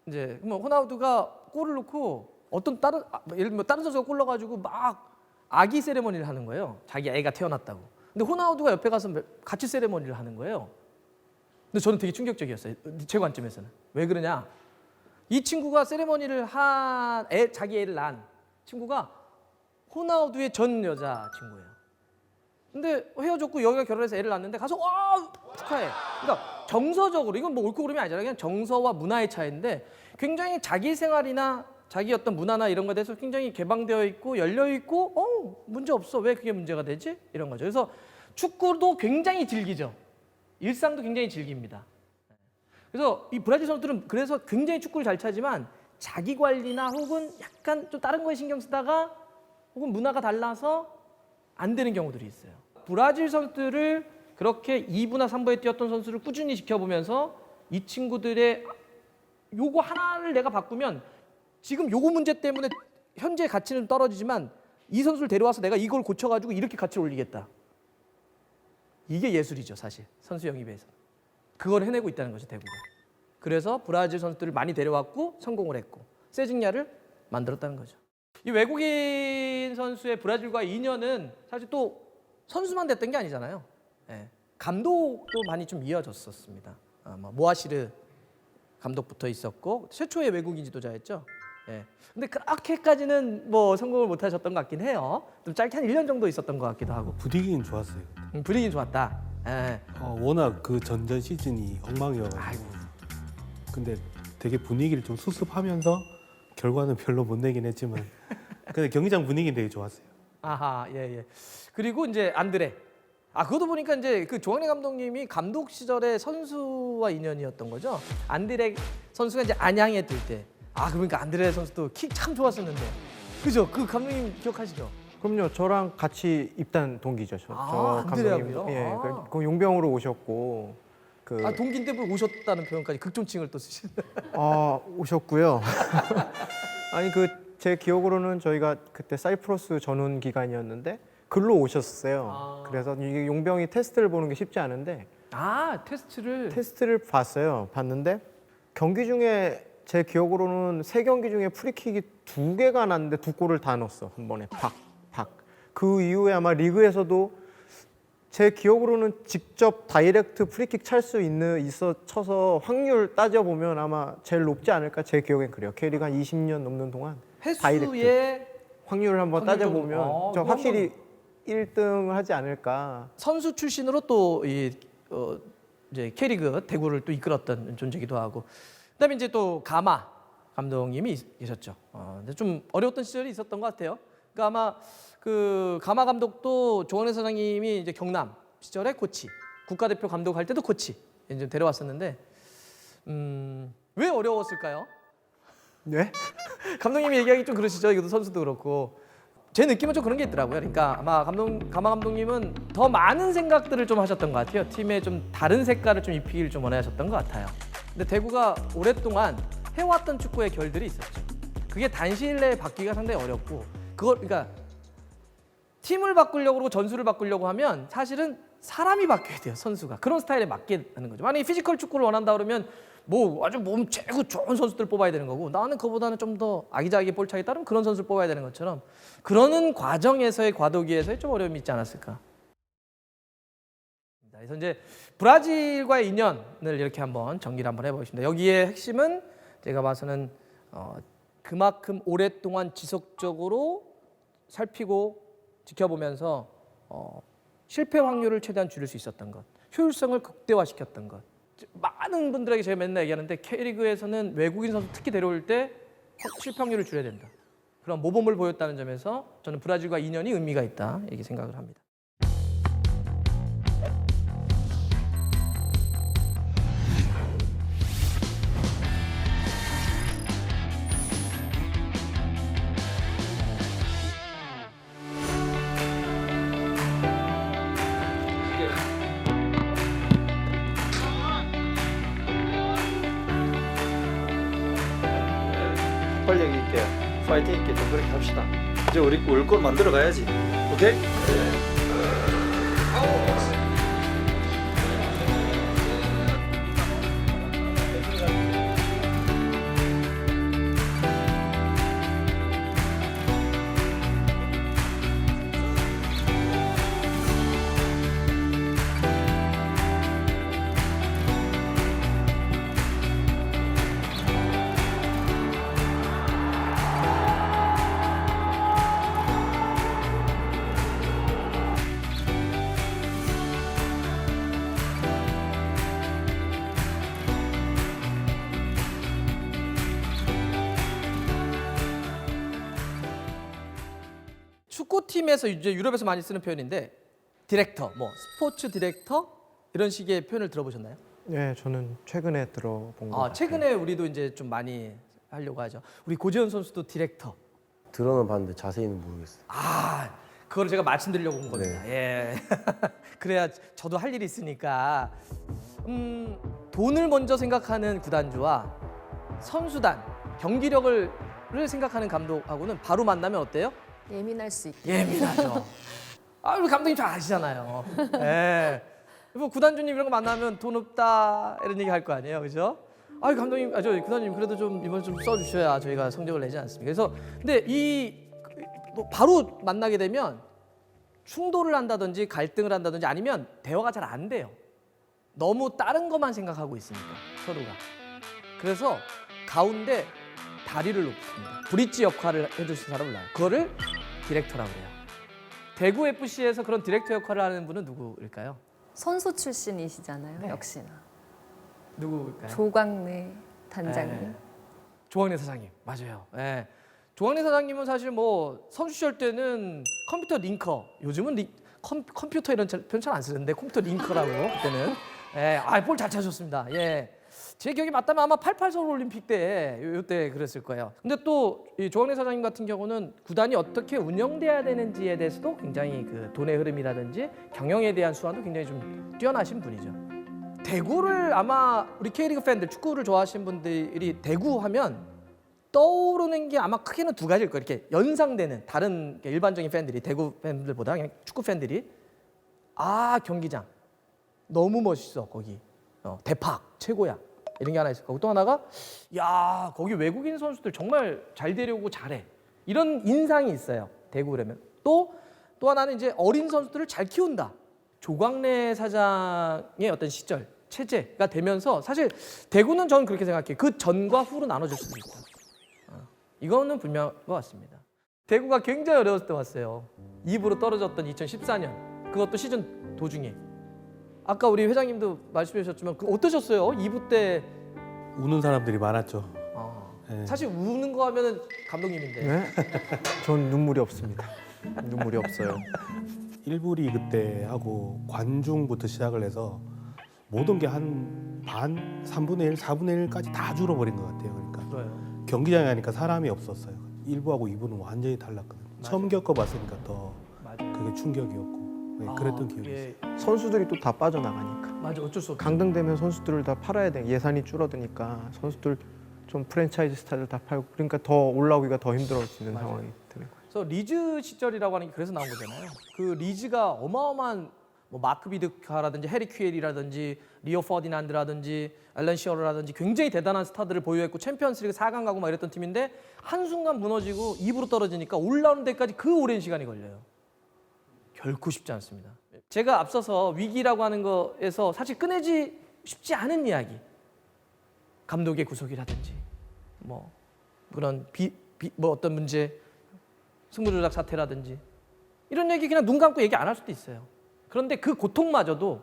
이제 뭐 호나우두가 골을 넣고 어떤 예를 들면 다른 선수가 골 넣어가지고 막 아기 세레머니를 하는 거예요. 자기 애가 태어났다고. 근데 호나우두가 옆에 가서 같이 세레머니를 하는 거예요. 근데 저는 되게 충격적이었어요. 제 관점에서는. 왜 그러냐? 이 친구가 세레머니를 자기 애를 낳은 친구가 호나우두의 전 여자 친구예요. 근데 헤어졌고 여기가 결혼해서 애를 낳았는데 가서 와 축하해. 그러니까 정서적으로 이건 뭐 옳고 그름이 아니라 그냥 정서와 문화의 차이인데 굉장히 자기 생활이나 자기 어떤 문화나 이런 것에 대해서 굉장히 개방되어 있고 열려 있고 문제 없어. 왜 그게 문제가 되지? 이런 거죠. 그래서 축구도 굉장히 즐기죠. 일상도 굉장히 즐깁니다. 그래서 이 브라질 선수들은 그래서 굉장히 축구를 잘 차지만 자기 관리나 혹은 약간 좀 다른 거에 신경 쓰다가 혹은 문화가 달라서 안 되는 경우들이 있어요. 브라질 선수들을 그렇게 2부나 3부에 뛰었던 선수를 꾸준히 지켜보면서 이 친구들의 요거 하나를 내가 바꾸면 지금 요거 문제 때문에 현재 가치는 떨어지지만 이 선수를 데려와서 내가 이걸 고쳐가지고 이렇게 가치를 올리겠다. 이게 예술이죠, 사실. 선수 영입에서. 그걸 해내고 있다는 거죠, 대구가. 그래서 브라질 선수들을 많이 데려왔고 성공을 했고 세징야를 만들었다는 거죠. 이 외국인 선수의 브라질과의 인연은 사실 또 선수만 됐던 게 아니잖아요. 예. 감독도 많이 좀 이어졌었습니다. 모아시르 감독부터 있었고 최초의 외국인 지도자였죠. 예. 근데 그렇게까지는 뭐 성공을 못 하셨던 것 같긴 해요. 좀 짧게 한 1년 정도 있었던 것 같기도 하고. 분위기는 좋았어요. 분위기는 좋았다. 예. 워낙 그 전전 시즌이 엉망이어가지고. 근데 되게 분위기를 좀 수습하면서 결과는 별로 못 내긴 했지만 근데 경기장 분위기는 되게 좋았어요. 아하, 예. 그리고 이제 안드레. 그것도 보니까 이제 그 조항래 감독님이 감독 시절에 선수와 인연이었던 거죠. 안드레 선수가 이제 안양에 뛸 때. 그러니까 안드레 선수도 킥 참 좋았었는데. 그죠? 그 감독님 기억하시죠? 그럼요. 저랑 같이 입단 동기죠. 저 안드레하고요? 예, 그 용병으로 오셨고. 동기인데 뭐 오셨다는 표현까지 극존칭을 또 쓰시는. 오셨고요. 아니 제 기억으로는 저희가 그때 사이프러스 전훈 기간이었는데 글로 오셨어요. 그래서 이게 용병이 테스트를 보는 게 쉽지 않은데. 테스트를 봤는데 경기 중에 제 기억으로는 3경기 중에 프리킥이 2개가 났는데 2골을 다 넣었어. 한 번에 팍. 그 이후에 아마 리그에서도 제 기억으로는 직접 다이렉트 프리킥 찰 수 쳐서 확률 따져보면 아마 제일 높지 않을까 제 기억엔 그래요. K리그 한 20년 넘는 동안 다이렉트 횟수의 확률을 한번 따져보면 저 그건 확실히 1등을 하지 않을까. 선수 출신으로 또 이제 K리그 대구를 또 이끌었던 존재기도 하고, 그다음에 이제 또 가마 감독님이 계셨죠. 근데 좀 어려웠던 시절이 있었던 것 같아요. 그러니까 아마 그 가마 감독도 조광래 사장님이 이제 경남 시절에 코치, 국가대표 감독할 때도 코치 이제 데려왔었는데 왜 어려웠을까요? 네? 감독님이 얘기하기 좀 그러시죠. 이것도 선수도 그렇고. 제 느낌은 좀 그런 게 있더라고요. 그러니까 아마 가마 감독님은 더 많은 생각들을 좀 하셨던 것 같아요. 팀에 좀 다른 색깔을 좀 입히기를 좀 원하셨던 것 같아요. 근데 대구가 오랫동안 해왔던 축구의 결들이 있었죠. 그게 단시일 내에 바뀌기가 상당히 어렵고, 그러니까 팀을 바꾸려고 그러고 전술을 바꾸려고 하면 사실은 사람이 바뀌어야 돼요. 선수가 그런 스타일에 맞게 하는 거죠. 만약에 피지컬 축구를 원한다 그러면 뭐 아주 몸 최고 좋은 선수들 뽑아야 되는 거고, 나는 그보다는 좀 더 아기자기 볼 차이 따르면 그런 선수를 뽑아야 되는 것처럼, 그러는 과정에서의 과도기에서의 좀 어려움이 있지 않았을까. 그래서 이제 브라질과의 인연을 이렇게 한번 정리를 한번 해보겠습니다. 여기에 핵심은 제가 봐서는 그만큼 오랫동안 지속적으로 살피고 지켜보면서 실패 확률을 최대한 줄일 수 있었던 것, 효율성을 극대화시켰던 것. 많은 분들에게 제가 맨날 얘기하는데, K리그에서는 외국인 선수 특히 데려올 때 실패 확률을 줄여야 된다. 그런 모범을 보였다는 점에서 저는 브라질과 인연이 의미가 있다, 이렇게 생각을 합니다. 활력 있게, 파이팅 있게 좀 그렇게 합시다. 이제 우리 올 걸 만들어 가야지. 오케이? 축구팀에서 이제 유럽에서 많이 쓰는 표현인데, 디렉터, 뭐 스포츠 디렉터 이런 식의 표현을 들어보셨나요? 네, 저는 최근에 들어본 것 같아요. 최근에 우리도 이제 좀 많이 하려고 하죠. 우리 고재현 선수도 디렉터. 들어는 봤는데 자세히는 모르겠어요. 그걸 제가 말씀드리려고 온 겁니다. 예. 그래야 저도 할 일이 있으니까. 돈을 먼저 생각하는 구단주와 선수단, 경기력을 생각하는 감독하고는 바로 만나면 어때요? 예민할 수 있고. 예민하죠. 우리 감독님 잘 아시잖아요. 예. 뭐 구단주님 이런 거 만나면 돈 없다 이런 얘기 할 거 아니에요, 그죠? 감독님, 저 구단주님 그래도 좀 이번 좀 써주셔야 저희가 성적을 내지 않습니까? 그래서 근데 뭐 바로 만나게 되면 충돌을 한다든지 갈등을 한다든지 아니면 대화가 잘 안 돼요. 너무 다른 것만 생각하고 있으니까 서로가. 그래서 가운데 다리를 놓습니다. 브릿지 역할을 해줄 수 있는 사람을 놔요. 그거를 디렉터라고 해요. 대구 FC에서 그런 디렉터 역할을 하는 분은 누구일까요? 선수 출신이시잖아요, 역시나. 누구일까요? 조광래 단장님. 조광래 사장님, 맞아요. 네. 조광래 사장님은 사실 뭐 선수 시절 때는 컴퓨터 링커, 요즘은 컴퓨터 이런 표현 잘 안 쓰는데 컴퓨터 링커라고 그때는. 볼 잘 찾으셨습니다. 예. 제 기억이 맞다면 아마 88 서울 올림픽 때 이때 그랬을 거예요. 근데 또 이 조광래 사장님 같은 경우는 구단이 어떻게 운영돼야 되는지에 대해서도 굉장히 그 돈의 흐름이라든지 경영에 대한 수완도 굉장히 좀 뛰어나신 분이죠. 대구를 아마 우리 K리그 팬들, 축구를 좋아하시는 분들이 대구 하면 떠오르는 게 아마 크게는 두 가지일 거예요. 이렇게 연상되는 다른 일반적인 팬들이, 대구 팬들보다 그냥 축구 팬들이 경기장 너무 멋있어, 거기 대팍 최고야, 이런 게 하나 있을 거고, 또 하나가 거기 외국인 선수들 정말 잘 데려오고 잘해, 이런 인상이 있어요, 대구 그러면. 또 하나는 이제 어린 선수들을 잘 키운다, 조광래 사장의 어떤 시절 체제가 되면서 사실 대구는 저는 그렇게 생각해요. 그 전과 후로 나눠질 수도 있다. 이거는 분명한 것 같습니다. 대구가 굉장히 어려웠을 때 왔어요. 2부로 떨어졌던 2014년. 그것도 시즌 도중에. 아까 우리 회장님도 말씀해 주셨지만 어떠셨어요? 2부 때. 우는 사람들이 많았죠. 네. 사실 우는 거 하면은 감독님인데. 네? 전 눈물이 없습니다. 눈물이 없어요. 1부 리그 때 하고 관중부터 시작을 해서 모든 게 한 반, 3분의 1, 4분의 1까지 다 줄어버린 것 같아요. 그러니까 그래요. 경기장에 가니까 사람이 없었어요. 1부하고 2부는 완전히 달랐거든요. 맞아요. 처음 겪어봤으니까 더 맞아요. 그게 충격이었고 네, 그랬던 기억이 예. 있어요. 선수들이 또 다 빠져나가니까. 맞아, 어쩔 수 없죠. 강등되면 선수들을 다 팔아야 돼. 예산이 줄어드니까 선수들 좀 프랜차이즈 스타일 다 팔고 그러니까 더 올라오기가 더 힘들어지는 맞아요. 상황이 되는 거예요. 그래서 리즈 시절이라고 하는 게 그래서 나온 거잖아요. 그 리즈가 어마어마한 뭐 마크 비드카라든지 해리 퀴엘이라든지 리오 퍼디난드라든지 앨런 시어러라든지 굉장히 대단한 스타들을 보유했고 챔피언스리그 4강 가고 막 이랬던 팀인데 한순간 무너지고 2부로 떨어지니까 올라오는 데까지 그 오랜 시간이 걸려요. 결코 쉽지 않습니다. 제가 앞서서 위기라고 하는 거에서 사실 꺼내지 쉽지 않은 이야기. 감독의 구속이라든지 뭐 그런 뭐 어떤 문제, 승부조작 사태라든지 이런 얘기 그냥 눈 감고 얘기 안 할 수도 있어요. 그런데 그 고통마저도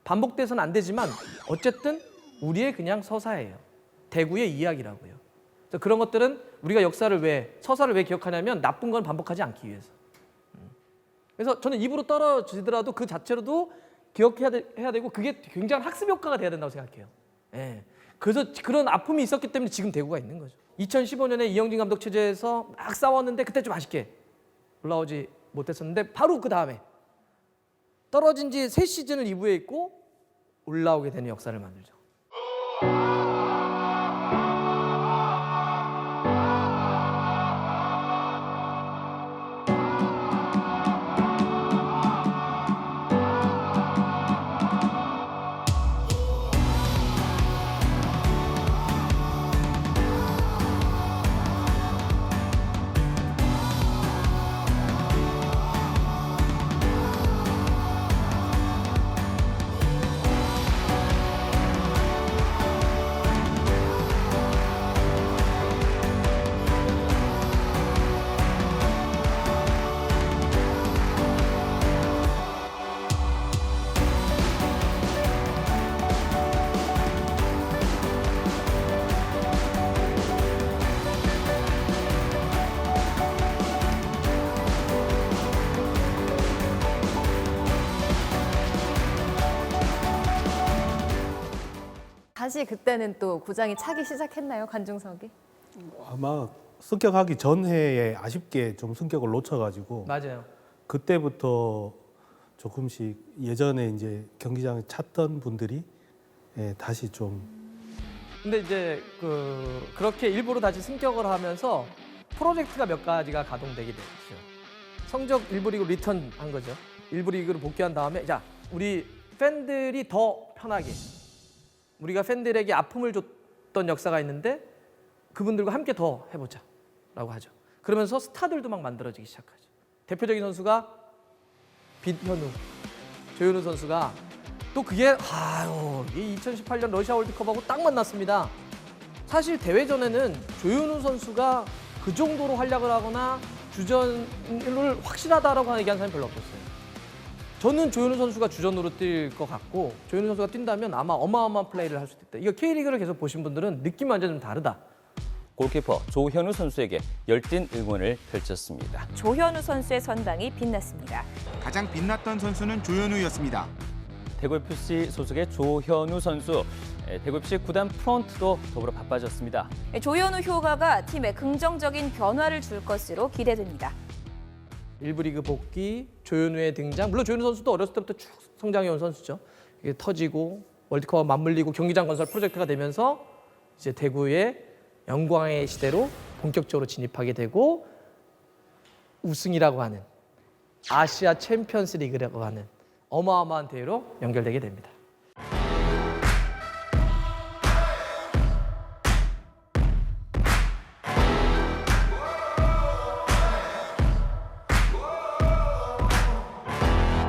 반복돼서는 안 되지만 어쨌든 우리의 그냥 서사예요. 대구의 이야기라고요. 그래서 그런 것들은 우리가 서사를 왜 기억하냐면 나쁜 건 반복하지 않기 위해서. 그래서 저는 입으로 떨어지더라도 그 자체로도 기억해야 되고 그게 굉장한 학습 효과가 돼야 된다고 생각해요. 예. 그래서 그런 아픔이 있었기 때문에 지금 대구가 있는 거죠. 2015년에 이영진 감독 체제에서 막 싸웠는데 그때 좀 아쉽게 올라오지 못했었는데 바로 그 다음에 떨어진 지 3시즌을 2부에 있고 올라오게 되는 역사를 만들죠. 다시 그때는 또 고장이 차기 시작했나요, 관중석이? 아마 승격하기 전 해에 아쉽게 좀 승격을 놓쳐가지고 맞아요. 그때부터 조금씩 예전에 이제 경기장에 찼던 분들이 다시 좀. 근데 이제 그렇게 일부러 다시 승격을 하면서 프로젝트가 몇 가지가 가동되게 됐죠. 성적 일부 리그 리턴한 거죠. 일부 리그를 복귀한 다음에 자 우리 팬들이 더 편하게 우리가 팬들에게 아픔을 줬던 역사가 있는데 그분들과 함께 더 해보자라고 하죠. 그러면서 스타들도 막 만들어지기 시작하죠. 대표적인 선수가 빗현우, 조현우 선수가 또 그게 이 2018년 러시아 월드컵하고 딱 만났습니다. 사실 대회 전에는 조현우 선수가 그 정도로 활약을 하거나 주전을 확실하다라고 얘기하는 사람이 별로 없었어요. 저는 조현우 선수가 주전으로 뛸 것 같고 조현우 선수가 뛴다면 아마 어마어마한 플레이를 할 수도 있다. 이거 K리그를 계속 보신 분들은 느낌 완전 좀 다르다. 골키퍼 조현우 선수에게 열띤 응원을 펼쳤습니다. 조현우 선수의 선방이 빛났습니다. 가장 빛났던 선수는 조현우였습니다. 대구FC 소속의 조현우 선수, 대구FC 구단 프런트도 더불어 바빠졌습니다. 조현우 효과가 팀에 긍정적인 변화를 줄 것으로 기대됩니다. 일부 리그 복귀, 조현우의 등장. 물론 조현우 선수도 어렸을 때부터 쭉 성장해온 선수죠. 이게 터지고 월드컵 맞물리고 경기장 건설 프로젝트가 되면서 이제 대구의 영광의 시대로 본격적으로 진입하게 되고 우승이라고 하는 아시아 챔피언스 리그라고 하는 어마어마한 대회로 연결되게 됩니다.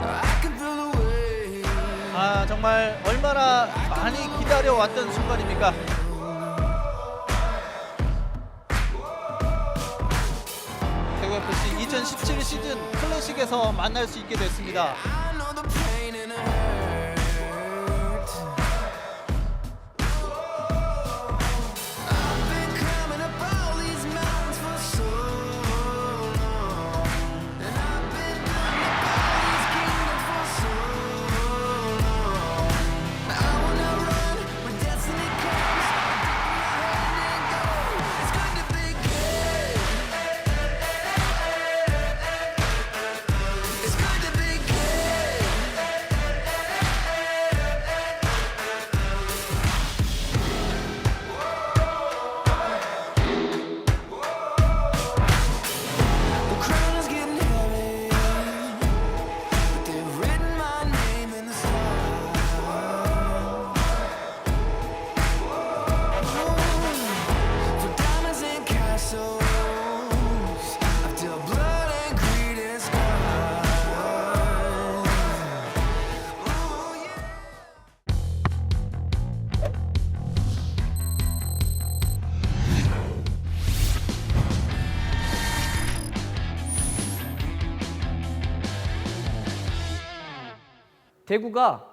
I can feel the 기다려왔던 순간입니까? 대구 FC 2017 시즌 클래식에서 만날 수 있게 됐습니다. 대구가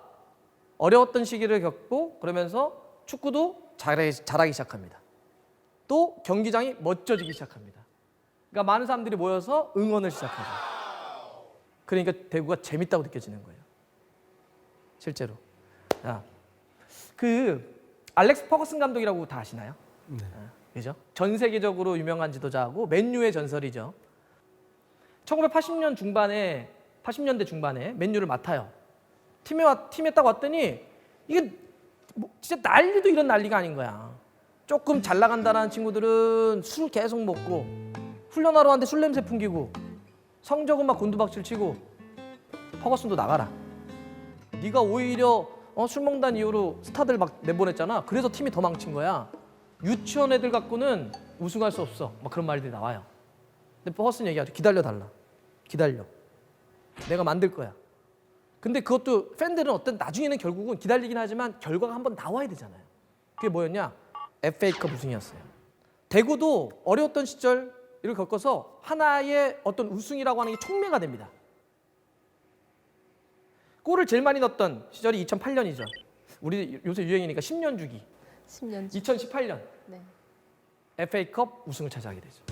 어려웠던 시기를 겪고 그러면서 축구도 잘하기 시작합니다. 또 경기장이 멋져지기 시작합니다. 그러니까 많은 사람들이 모여서 응원을 시작하죠. 그러니까 대구가 재밌다고 느껴지는 거예요. 실제로. 자, 그 알렉스 퍼거슨 감독이라고 다 아시나요? 네. 그죠? 전 세계적으로 유명한 지도자고 맨유의 전설이죠. 80년대 중반에 맨유를 맡아요. 팀에 딱 왔더니 이게 뭐 진짜 난리도 이런 난리가 아닌 거야. 조금 잘 나간다라는 친구들은 술 계속 먹고 훈련하러 왔는데 술 냄새 풍기고 성적은 막 곤두박질 치고 퍼거슨도 나가라. 네가 오히려 술 먹는다는 이유로 스타들 막 내보냈잖아. 그래서 팀이 더 망친 거야. 유치원 애들 갖고는 우승할 수 없어. 막 그런 말들이 나와요. 근데 퍼거슨 얘기하죠. 기다려달라. 기다려. 내가 만들 거야. 근데 그것도 팬들은 나중에는 결국은 기다리긴 하지만 결과가 한번 나와야 되잖아요. 그게 뭐였냐? FA컵 우승이었어요. 대구도 어려웠던 시절을 겪어서 하나의 어떤 우승이라고 하는 게 촉매가 됩니다. 골을 제일 많이 넣었던 시절이 2008년이죠. 우리 요새 유행이니까 10년 주기. 10년 주. 2018년 네. FA컵 우승을 차지하게 되죠.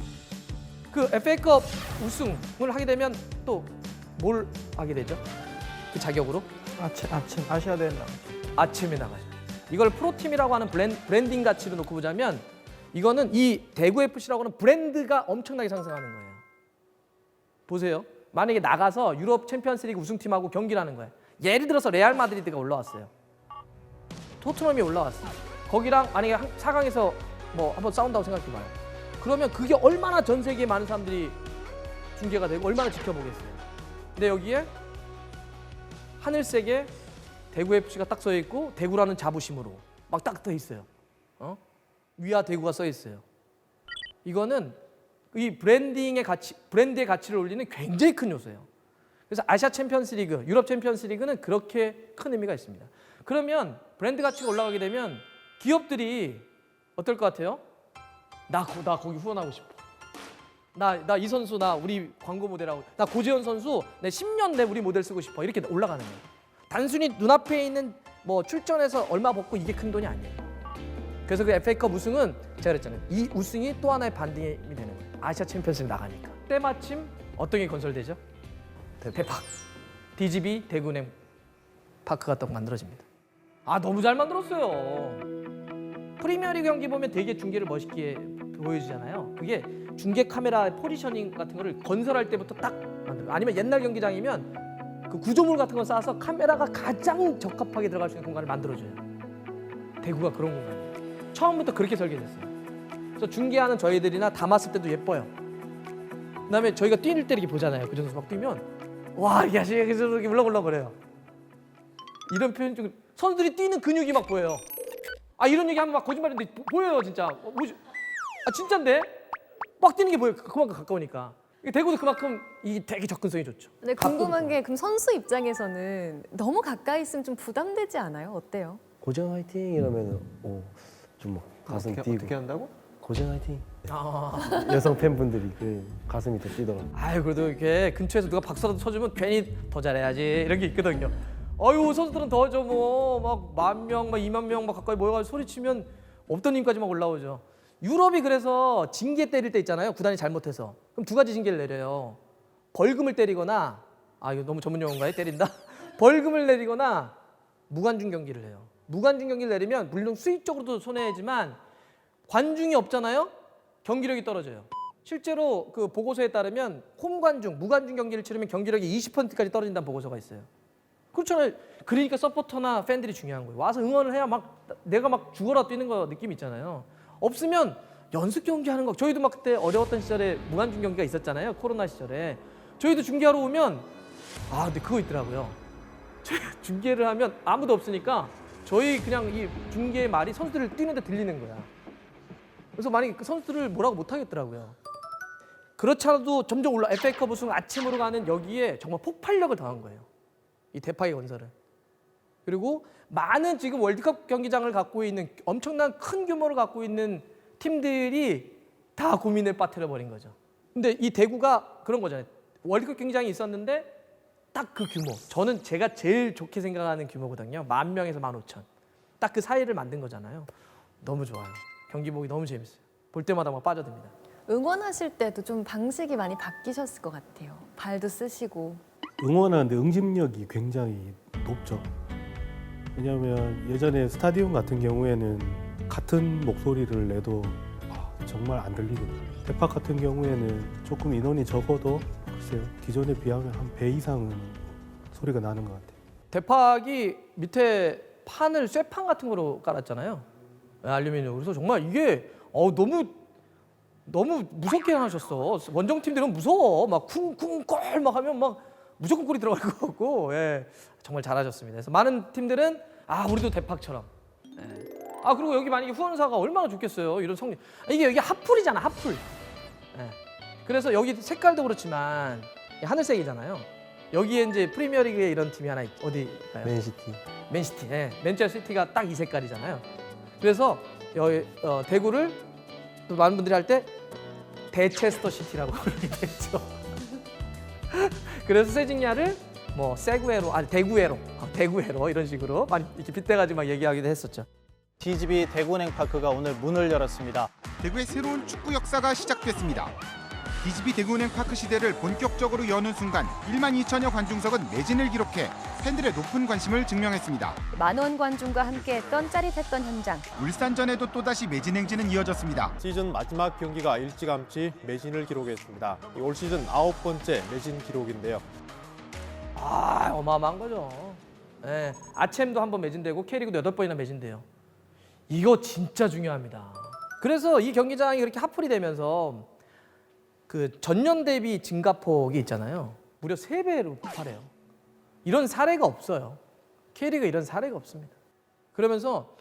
그 FA컵 우승을 하게 되면 또 뭘 하게 되죠? 그 자격으로? 아시아 대회 아침에 나가죠. 이걸 프로팀이라고 하는 브랜딩 가치로 놓고 보자면 이거는 이 대구 FC라고 하는 브랜드가 엄청나게 상승하는 거예요. 보세요. 만약에 나가서 유럽 챔피언스리그 우승팀하고 경기를 하는 거예요. 예를 들어서 레알 마드리드가 올라왔어요. 토트넘이 올라왔어요. 거기랑 만약에 4강에서 뭐 한번 싸운다고 생각해봐요. 그러면 그게 얼마나 전 세계에 많은 사람들이 중계가 되고 얼마나 지켜보겠어요. 근데 여기에 하늘색에 대구 FC가 딱 써 있고 대구라는 자부심으로 막 딱 써 있어요. 위아 대구가 써 있어요. 이거는 이 브랜딩의 가치, 브랜드의 가치를 올리는 굉장히 큰 요소예요. 그래서 아시아 챔피언스리그, 유럽 챔피언스리그는 그렇게 큰 의미가 있습니다. 그러면 브랜드 가치가 올라가게 되면 기업들이 어떨 것 같아요? 나 거기 후원하고 싶어. 나 이 선수 나 우리 광고 모델하고 나 고재현 선수 내 10년 내 우리 모델 쓰고 싶어. 이렇게 올라가는 거예요. 단순히 눈앞에 있는 뭐 출전해서 얼마 받고 이게 큰 돈이 아니에요. 그래서 그 FA컵 우승은 제가 그랬잖아요. 이 우승이 또 하나의 반등이 되는 거예요. 아시아 챔피언스리그 나가니까. 때마침 어떤 게 건설되죠? 대팍. DGB 대구은행 파크가 딱 만들어집니다. 아 너무 잘 만들었어요. 프리미어리그 경기 보면 되게 중계를 멋있게 보여주잖아요. 그게 중계 카메라 포지셔닝 같은 거를 건설할 때부터 딱 만들어요. 아니면 옛날 경기장이면 그 구조물 같은 거 쌓아서 카메라가 가장 적합하게 들어갈 수 있는 공간을 만들어줘요. 대구가 그런 공간이에요. 처음부터 그렇게 설계됐어요. 그래서 중계하는 저희들이나 담았을 때도 예뻐요. 그다음에 저희가 뛸 때 이렇게 보잖아요. 그 선수 막 뛰면 와, 이 아저씨가 이렇게 물렁물렁거려요. 이런 표현 중 선수들이 뛰는 근육이 막 보여요. 아 이런 얘기 하면 막 거짓말인데 보여요 진짜. 뭐지? 아 진짜인데? 막 뛰는 게 보여요. 그만큼 가까우니까. 대구도 그만큼 이 되게 접근성이 좋죠. 근데 궁금한 게 그럼 선수 입장에서는 너무 가까이 있으면 좀 부담되지 않아요? 어때요? 고정 화이팅 이러면 좀 가슴 뛰고. 어떻게 한다고? 고정 화이팅. 아. 여성 팬분들이 가슴이 더 뛰더라고요. 아유 그래도 이렇게 근처에서 누가 박수라도 쳐주면 괜히 더 잘해야지 이런 게 있거든요. 아유 선수들은 더 저 뭐 막 10,000명, 막 20,000명 막 가까이 모여가지고 소리치면 없던 힘까지 막 올라오죠. 유럽이 그래서 징계 때릴 때 있잖아요. 구단이 잘못해서. 그럼 두 가지 징계를 내려요. 벌금을 때리거나 이거 너무 전문 용어인가요? 때린다? 벌금을 내리거나 무관중 경기를 해요. 무관중 경기를 내리면 물론 수익적으로도 손해지만 관중이 없잖아요. 경기력이 떨어져요. 실제로 그 보고서에 따르면 홈관중, 무관중 경기를 치르면 경기력이 20%까지 떨어진다는 보고서가 있어요. 그렇잖아요. 그러니까 서포터나 팬들이 중요한 거예요. 와서 응원을 해야 막 내가 막 죽어라 뛰는 거 느낌 있잖아요. 없으면 연습 경기 하는 거. 저희도 막 그때 어려웠던 시절에 무관중 경기가 있었잖아요. 코로나 시절에. 저희도 중계하러 오면 근데 그거 있더라고요. 중계를 하면 아무도 없으니까 저희 그냥 이 중계 말이 선수들을 뛰는데 들리는 거야. 그래서 만약에 그 선수들을 뭐라고 못 하겠더라고요. 그렇지 않아도 점점 FA컵 우승 아침으로 가는 여기에 정말 폭발력을 더한 거예요. 이 대파의 건설은. 그리고 많은 지금 월드컵 경기장을 갖고 있는 엄청난 큰 규모를 갖고 있는 팀들이 다 고민에 빠뜨려 버린 거죠. 근데 이 대구가 그런 거잖아요. 월드컵 경기장이 있었는데 딱 그 규모. 저는 제가 제일 좋게 생각하는 규모거든요. 10,000명에서 15,000. 딱 그 사이를 만든 거잖아요. 너무 좋아요. 경기 보기 너무 재밌어요. 볼 때마다 막 빠져듭니다. 응원하실 때도 좀 방식이 많이 바뀌셨을 것 같아요. 발도 쓰시고. 응원하는데 응집력이 굉장히 높죠. 왜냐하면 예전에 스타디움 같은 경우에는 같은 목소리를 내도 정말 안 들리거든요. 대파 같은 경우에는 조금 인원이 적어도 글쎄요, 기존에 비하면 한 배 이상은 소리가 나는 것 같아요. 대팍이 밑에 판을 쇠판 같은 거로 깔았잖아요. 알루미늄. 그래서 정말 이게 너무 무섭게 하셨어. 원정 팀들은 무서워. 막 쿵쿵 막 하면 막 무조건 골이 들어갈 것 같고. 예. 정말 잘하셨습니다. 그래서 많은 팀들은 우리도 대팍처럼. 예. 그리고 여기 만약에 후원사가 얼마나 좋겠어요. 이런 성립. 이게 여기 핫풀이잖아. 핫풀. 예. 그래서 여기 색깔도 그렇지만 하늘색이잖아요. 여기에 이제 프리미어리그에 이런 팀이 하나 어디가요? 맨시티. 맨시티. 예. 맨체스터 시티가 딱 이 색깔이잖아요. 그래서 여기 대구를 또 많은 분들이 할 때 대체스터 시티라고 부르기도 했죠. 그래서 세징야를 뭐 세구에로 대구에로 이런 식으로 많이 이렇게 빗대가지고 막 얘기하기도 했었죠. DGB 대구은행파크가 오늘 문을 열었습니다. 대구의 새로운 축구 역사가 시작됐습니다. DGB 대구은행 파크 시대를 본격적으로 여는 순간 12,000여 관중석은 매진을 기록해 팬들의 높은 관심을 증명했습니다. 만원 관중과 함께했던 짜릿했던 현장. 울산전에도 또다시 매진 행진은 이어졌습니다. 시즌 마지막 경기가 일찌감치 매진을 기록했습니다. 올 시즌 9번째 매진 기록인데요. 어마어마한 거죠. 예. 아챔도 한번 매진되고 K리그도 8번이나 매진돼요. 이거 진짜 중요합니다. 그래서 이 경기장이 그렇게 핫플이 되면서 그 전년 대비 증가폭이 있잖아요. 무려 3배로 폭발해요. 이런 사례가 없어요. K리그 이런 사례가 없습니다. 그러면서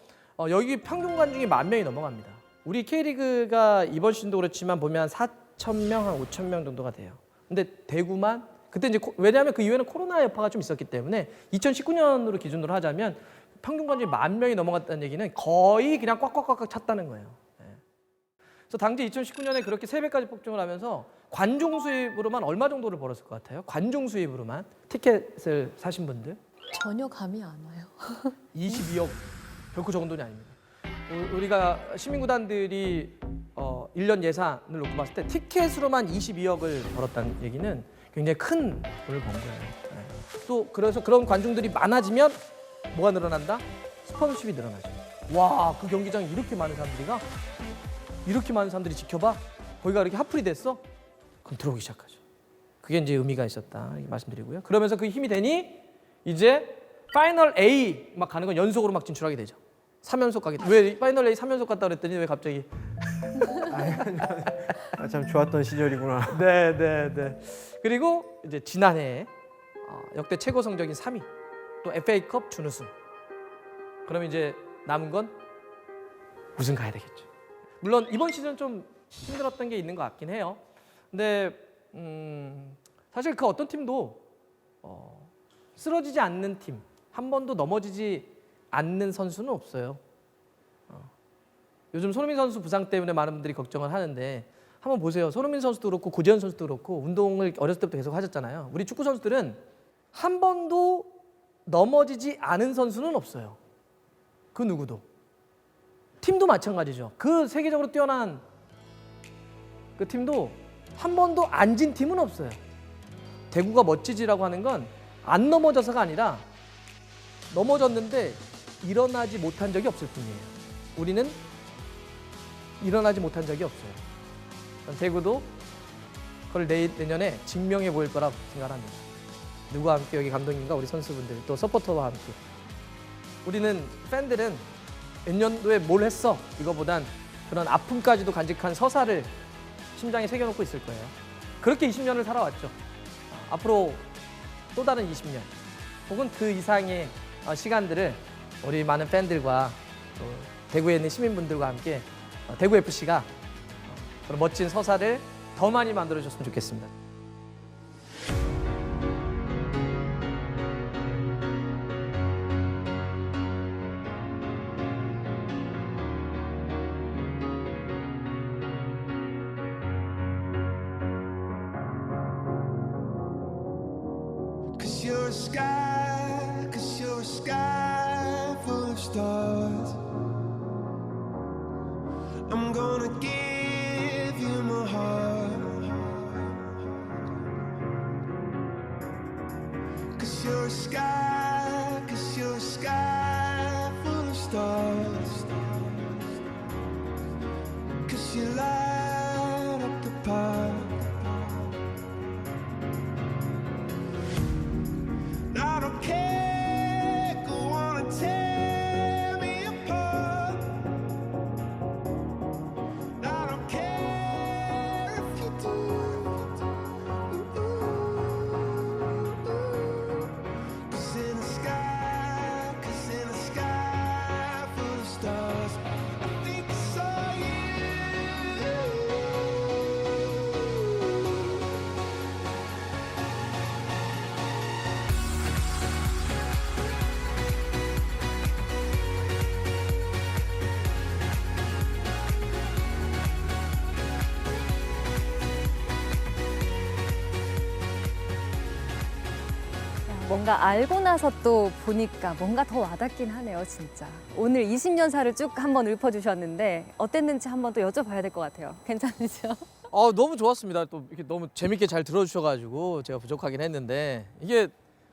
여기 평균 관중이 10,000명이 넘어갑니다. 우리 K리그가 이번 시즌도 그렇지만 보면 4,000명, 한 5,000명 정도가 돼요. 근데 대구만 그때 이제 왜냐하면 그 이후에는 코로나 여파가 좀 있었기 때문에 2019년으로 기준으로 하자면 평균 관중이 10,000명이 넘어갔다는 얘기는 거의 그냥 꽉꽉꽉 찼다는 거예요. 그래서 당시 2019년에 그렇게 3배까지 폭증을 하면서 관중 수입으로만 얼마 정도를 벌었을 것 같아요? 관중 수입으로만 티켓을 사신 분들? 전혀 감이 안 와요. 22억 결코 적은 돈이 아닙니다. 우리가 시민구단들이 1년 예산을 놓고 봤을 때 티켓으로만 22억을 벌었다는 얘기는 굉장히 큰 돈을 번 거예요. 또 그래서 그런 관중들이 많아지면 뭐가 늘어난다? 스폰서십이 늘어나죠. 와, 그 경기장에 이렇게 많은 사람들이 지켜봐? 거기가 이렇게 핫플이 됐어? 그럼 들어오기 시작하죠. 그게 이제 의미가 있었다 말씀드리고요. 그러면서 그 힘이 되니 이제 파이널 A 막 가는 건 연속으로 막 진출하게 되죠. 3연속 가게. 왜 파이널 A 3연속 갔다 그랬더니 왜 갑자기? 참 좋았던 시절이구나. 네. 그리고 이제 지난해 역대 최고 성적인 3위, 또 FA컵 준우승. 그럼 이제 남은 건 우승 가야 되겠죠. 물론 이번 시즌 좀 힘들었던 게 있는 것 같긴 해요. 근데 사실 그 어떤 팀도 쓰러지지 않는 팀, 한 번도 넘어지지 않는 선수는 없어요. 요즘 손흥민 선수 부상 때문에 많은 분들이 걱정을 하는데 한번 보세요. 손흥민 선수도 그렇고 고재현 선수도 그렇고 운동을 어렸을 때부터 계속 하셨잖아요. 우리 축구 선수들은 한 번도 넘어지지 않은 선수는 없어요. 그 누구도. 팀도 마찬가지죠. 그 세계적으로 뛰어난 그 팀도 한 번도 안 진 팀은 없어요. 대구가 멋지지라고 하는 건 안 넘어져서가 아니라 넘어졌는데 일어나지 못한 적이 없을 뿐이에요. 우리는 일어나지 못한 적이 없어요. 대구도 그걸 내년에 증명해 보일 거라고 생각합니다. 누구와 함께 여기 감독님과 우리 선수분들 또 서포터와 함께. 우리는 팬들은 몇 년도에 뭘 했어 이거보단 그런 아픔까지도 간직한 서사를 심장에 새겨놓고 있을 거예요. 그렇게 20년을 살아왔죠. 앞으로 또 다른 20년 혹은 그 이상의 시간들을 우리 많은 팬들과 또 대구에 있는 시민분들과 함께 대구FC가 그런 멋진 서사를 더 많이 만들어줬으면 좋겠습니다. Cause you're a sky, cause you're a sky full of stars. I'm gonna give you my heart. Cause you're a sky, cause you're a sky full of stars. Cause you light up the park. I don't care, go on and tear me apart. I don't care if you do. Cause in the sky full of stars, I think I saw you. 뭔가 알고 나서 또 보니까 뭔가 더 와닿긴 하네요, 진짜. 오늘 20년사를 쭉 한번 읊어주셨는데 어땠는지 한번 또 여쭤봐야 될 것 같아요. 괜찮으시죠? 너무 좋았습니다. 또 이렇게 너무 재밌게 잘 들어주셔가지고 제가 부족하긴 했는데 이게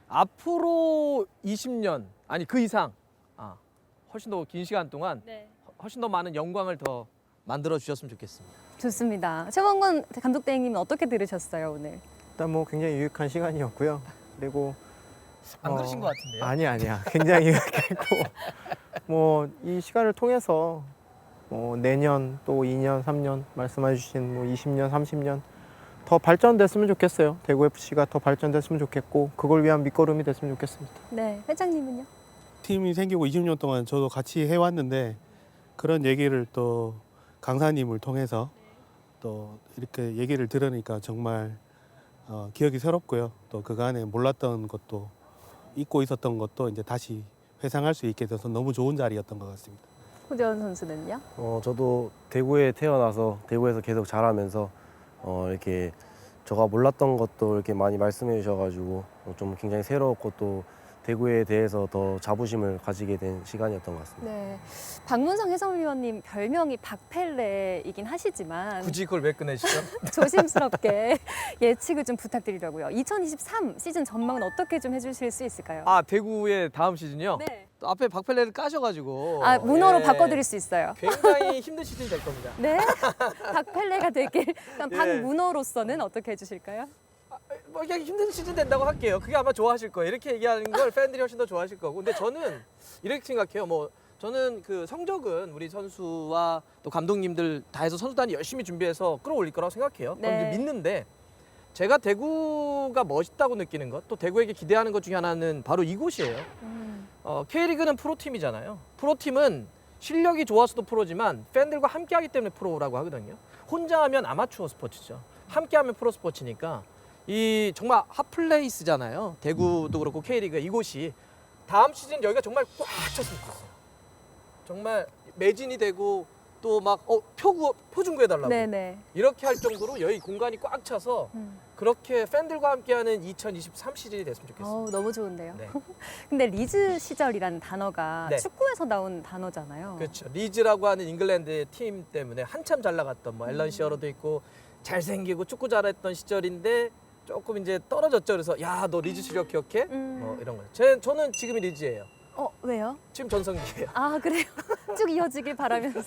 앞으로 20년 아니 그 이상 훨씬 더 긴 시간 동안 훨씬 더 많은 영광을 더 만들어 주셨으면 좋겠습니다. 좋습니다. 최범근 감독 대행님은 어떻게 들으셨어요, 오늘? 일단 뭐 굉장히 유익한 시간이었고요. 그리고 안 그러신 것 같은데요? 아니야. 굉장히 유익했고 뭐 이 시간을 통해서 뭐 내년 또 2년, 3년 말씀해 주신 뭐 20년, 30년 더 발전됐으면 좋겠어요. 대구FC가 더 발전됐으면 좋겠고 그걸 위한 밑거름이 됐으면 좋겠습니다. 네, 회장님은요? 팀이 생기고 20년 동안 저도 같이 해왔는데 그런 얘기를 또 강사님을 통해서 또 이렇게 얘기를 들으니까 정말 기억이 새롭고요. 또 그간에 몰랐던 것도 잊고 있었던 것도 이제 다시 회상할 수 있게 돼서 너무 좋은 자리였던 것 같습니다. 고재현 선수는요? 저도 대구에 태어나서 대구에서 계속 자라면서 이렇게 제가 몰랐던 것도 이렇게 많이 말씀해 주셔가지고 좀 굉장히 새로웠고 또 대구에 대해서 더 자부심을 가지게 된 시간이었던 것 같습니다. 네, 박문성 해설위원님 별명이 박펠레이긴 하시지만 굳이 그걸 왜 꺼내시죠? 조심스럽게 예측을 좀 부탁드리려고요. 2023 시즌 전망은 어떻게 좀 해주실 수 있을까요? 대구의 다음 시즌이요? 네. 또 앞에 박펠레를 까셔가지고 문어로 바꿔드릴 수 있어요. 굉장히 힘든 시즌이 될 겁니다. 네, 박펠레가 되길. 그럼 예. 박문어로서는 어떻게 해주실까요? 뭐 그냥 힘든 시즌 된다고 할게요. 그게 아마 좋아하실 거예요. 이렇게 얘기하는 걸 팬들이 훨씬 더 좋아하실 거고. 근데 저는 이렇게 생각해요. 뭐 저는 그 성적은 우리 선수와 또 감독님들 다 해서 선수단이 열심히 준비해서 끌어올릴 거라고 생각해요. 그건 네. 이제 믿는데 제가 대구가 멋있다고 느끼는 것, 또 대구에게 기대하는 것 중에 하나는 바로 이곳이에요. K리그는 프로팀이잖아요. 프로팀은 실력이 좋아서도 프로지만 팬들과 함께하기 때문에 프로라고 하거든요. 혼자 하면 아마추어 스포츠죠. 함께하면 프로 스포츠니까 이 정말 핫플레이스잖아요. 대구도 그렇고 K리그 이곳이 다음 시즌 여기가 정말 꽉 찼으면 좋겠어요. 정말 매진이 되고 또 막 표준구 해달라고 네네. 이렇게 할 정도로 여기 공간이 꽉 차서 그렇게 팬들과 함께하는 2023 시즌이 됐으면 좋겠습니다. 너무 좋은데요. 네. 근데 리즈 시절이라는 단어가 네. 축구에서 나온 단어잖아요. 그렇죠. 리즈라고 하는 잉글랜드의 팀 때문에 한참 잘 나갔던 뭐 앨런 시어러도 있고 잘생기고 축구 잘했던 시절인데 조금 이제 떨어졌죠. 그래서 야, 너 리즈 실력 기억해? 뭐 이런 거. 저는 지금이 리즈예요. 왜요? 지금 전성기예요. 아, 그래요? 쭉 이어지길 바라면서.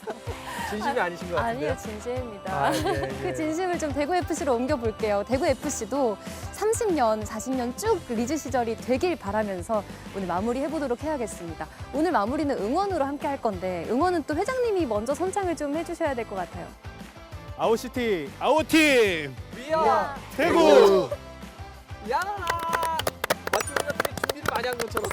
진심이 아니신 것 같은데요? 아니요, 진심입니다. 예. 그 진심을 좀 대구FC로 옮겨볼게요. 대구FC도 30년, 40년 쭉 리즈 시절이 되길 바라면서 오늘 마무리해보도록 해야겠습니다. 오늘 마무리는 응원으로 함께 할 건데 응원은 또 회장님이 먼저 선창을 좀 해주셔야 될 것 같아요. 아웃시티, 아웃팀! 위아 대구! 야! 마치 우리가 준비를 많이 한 것처럼.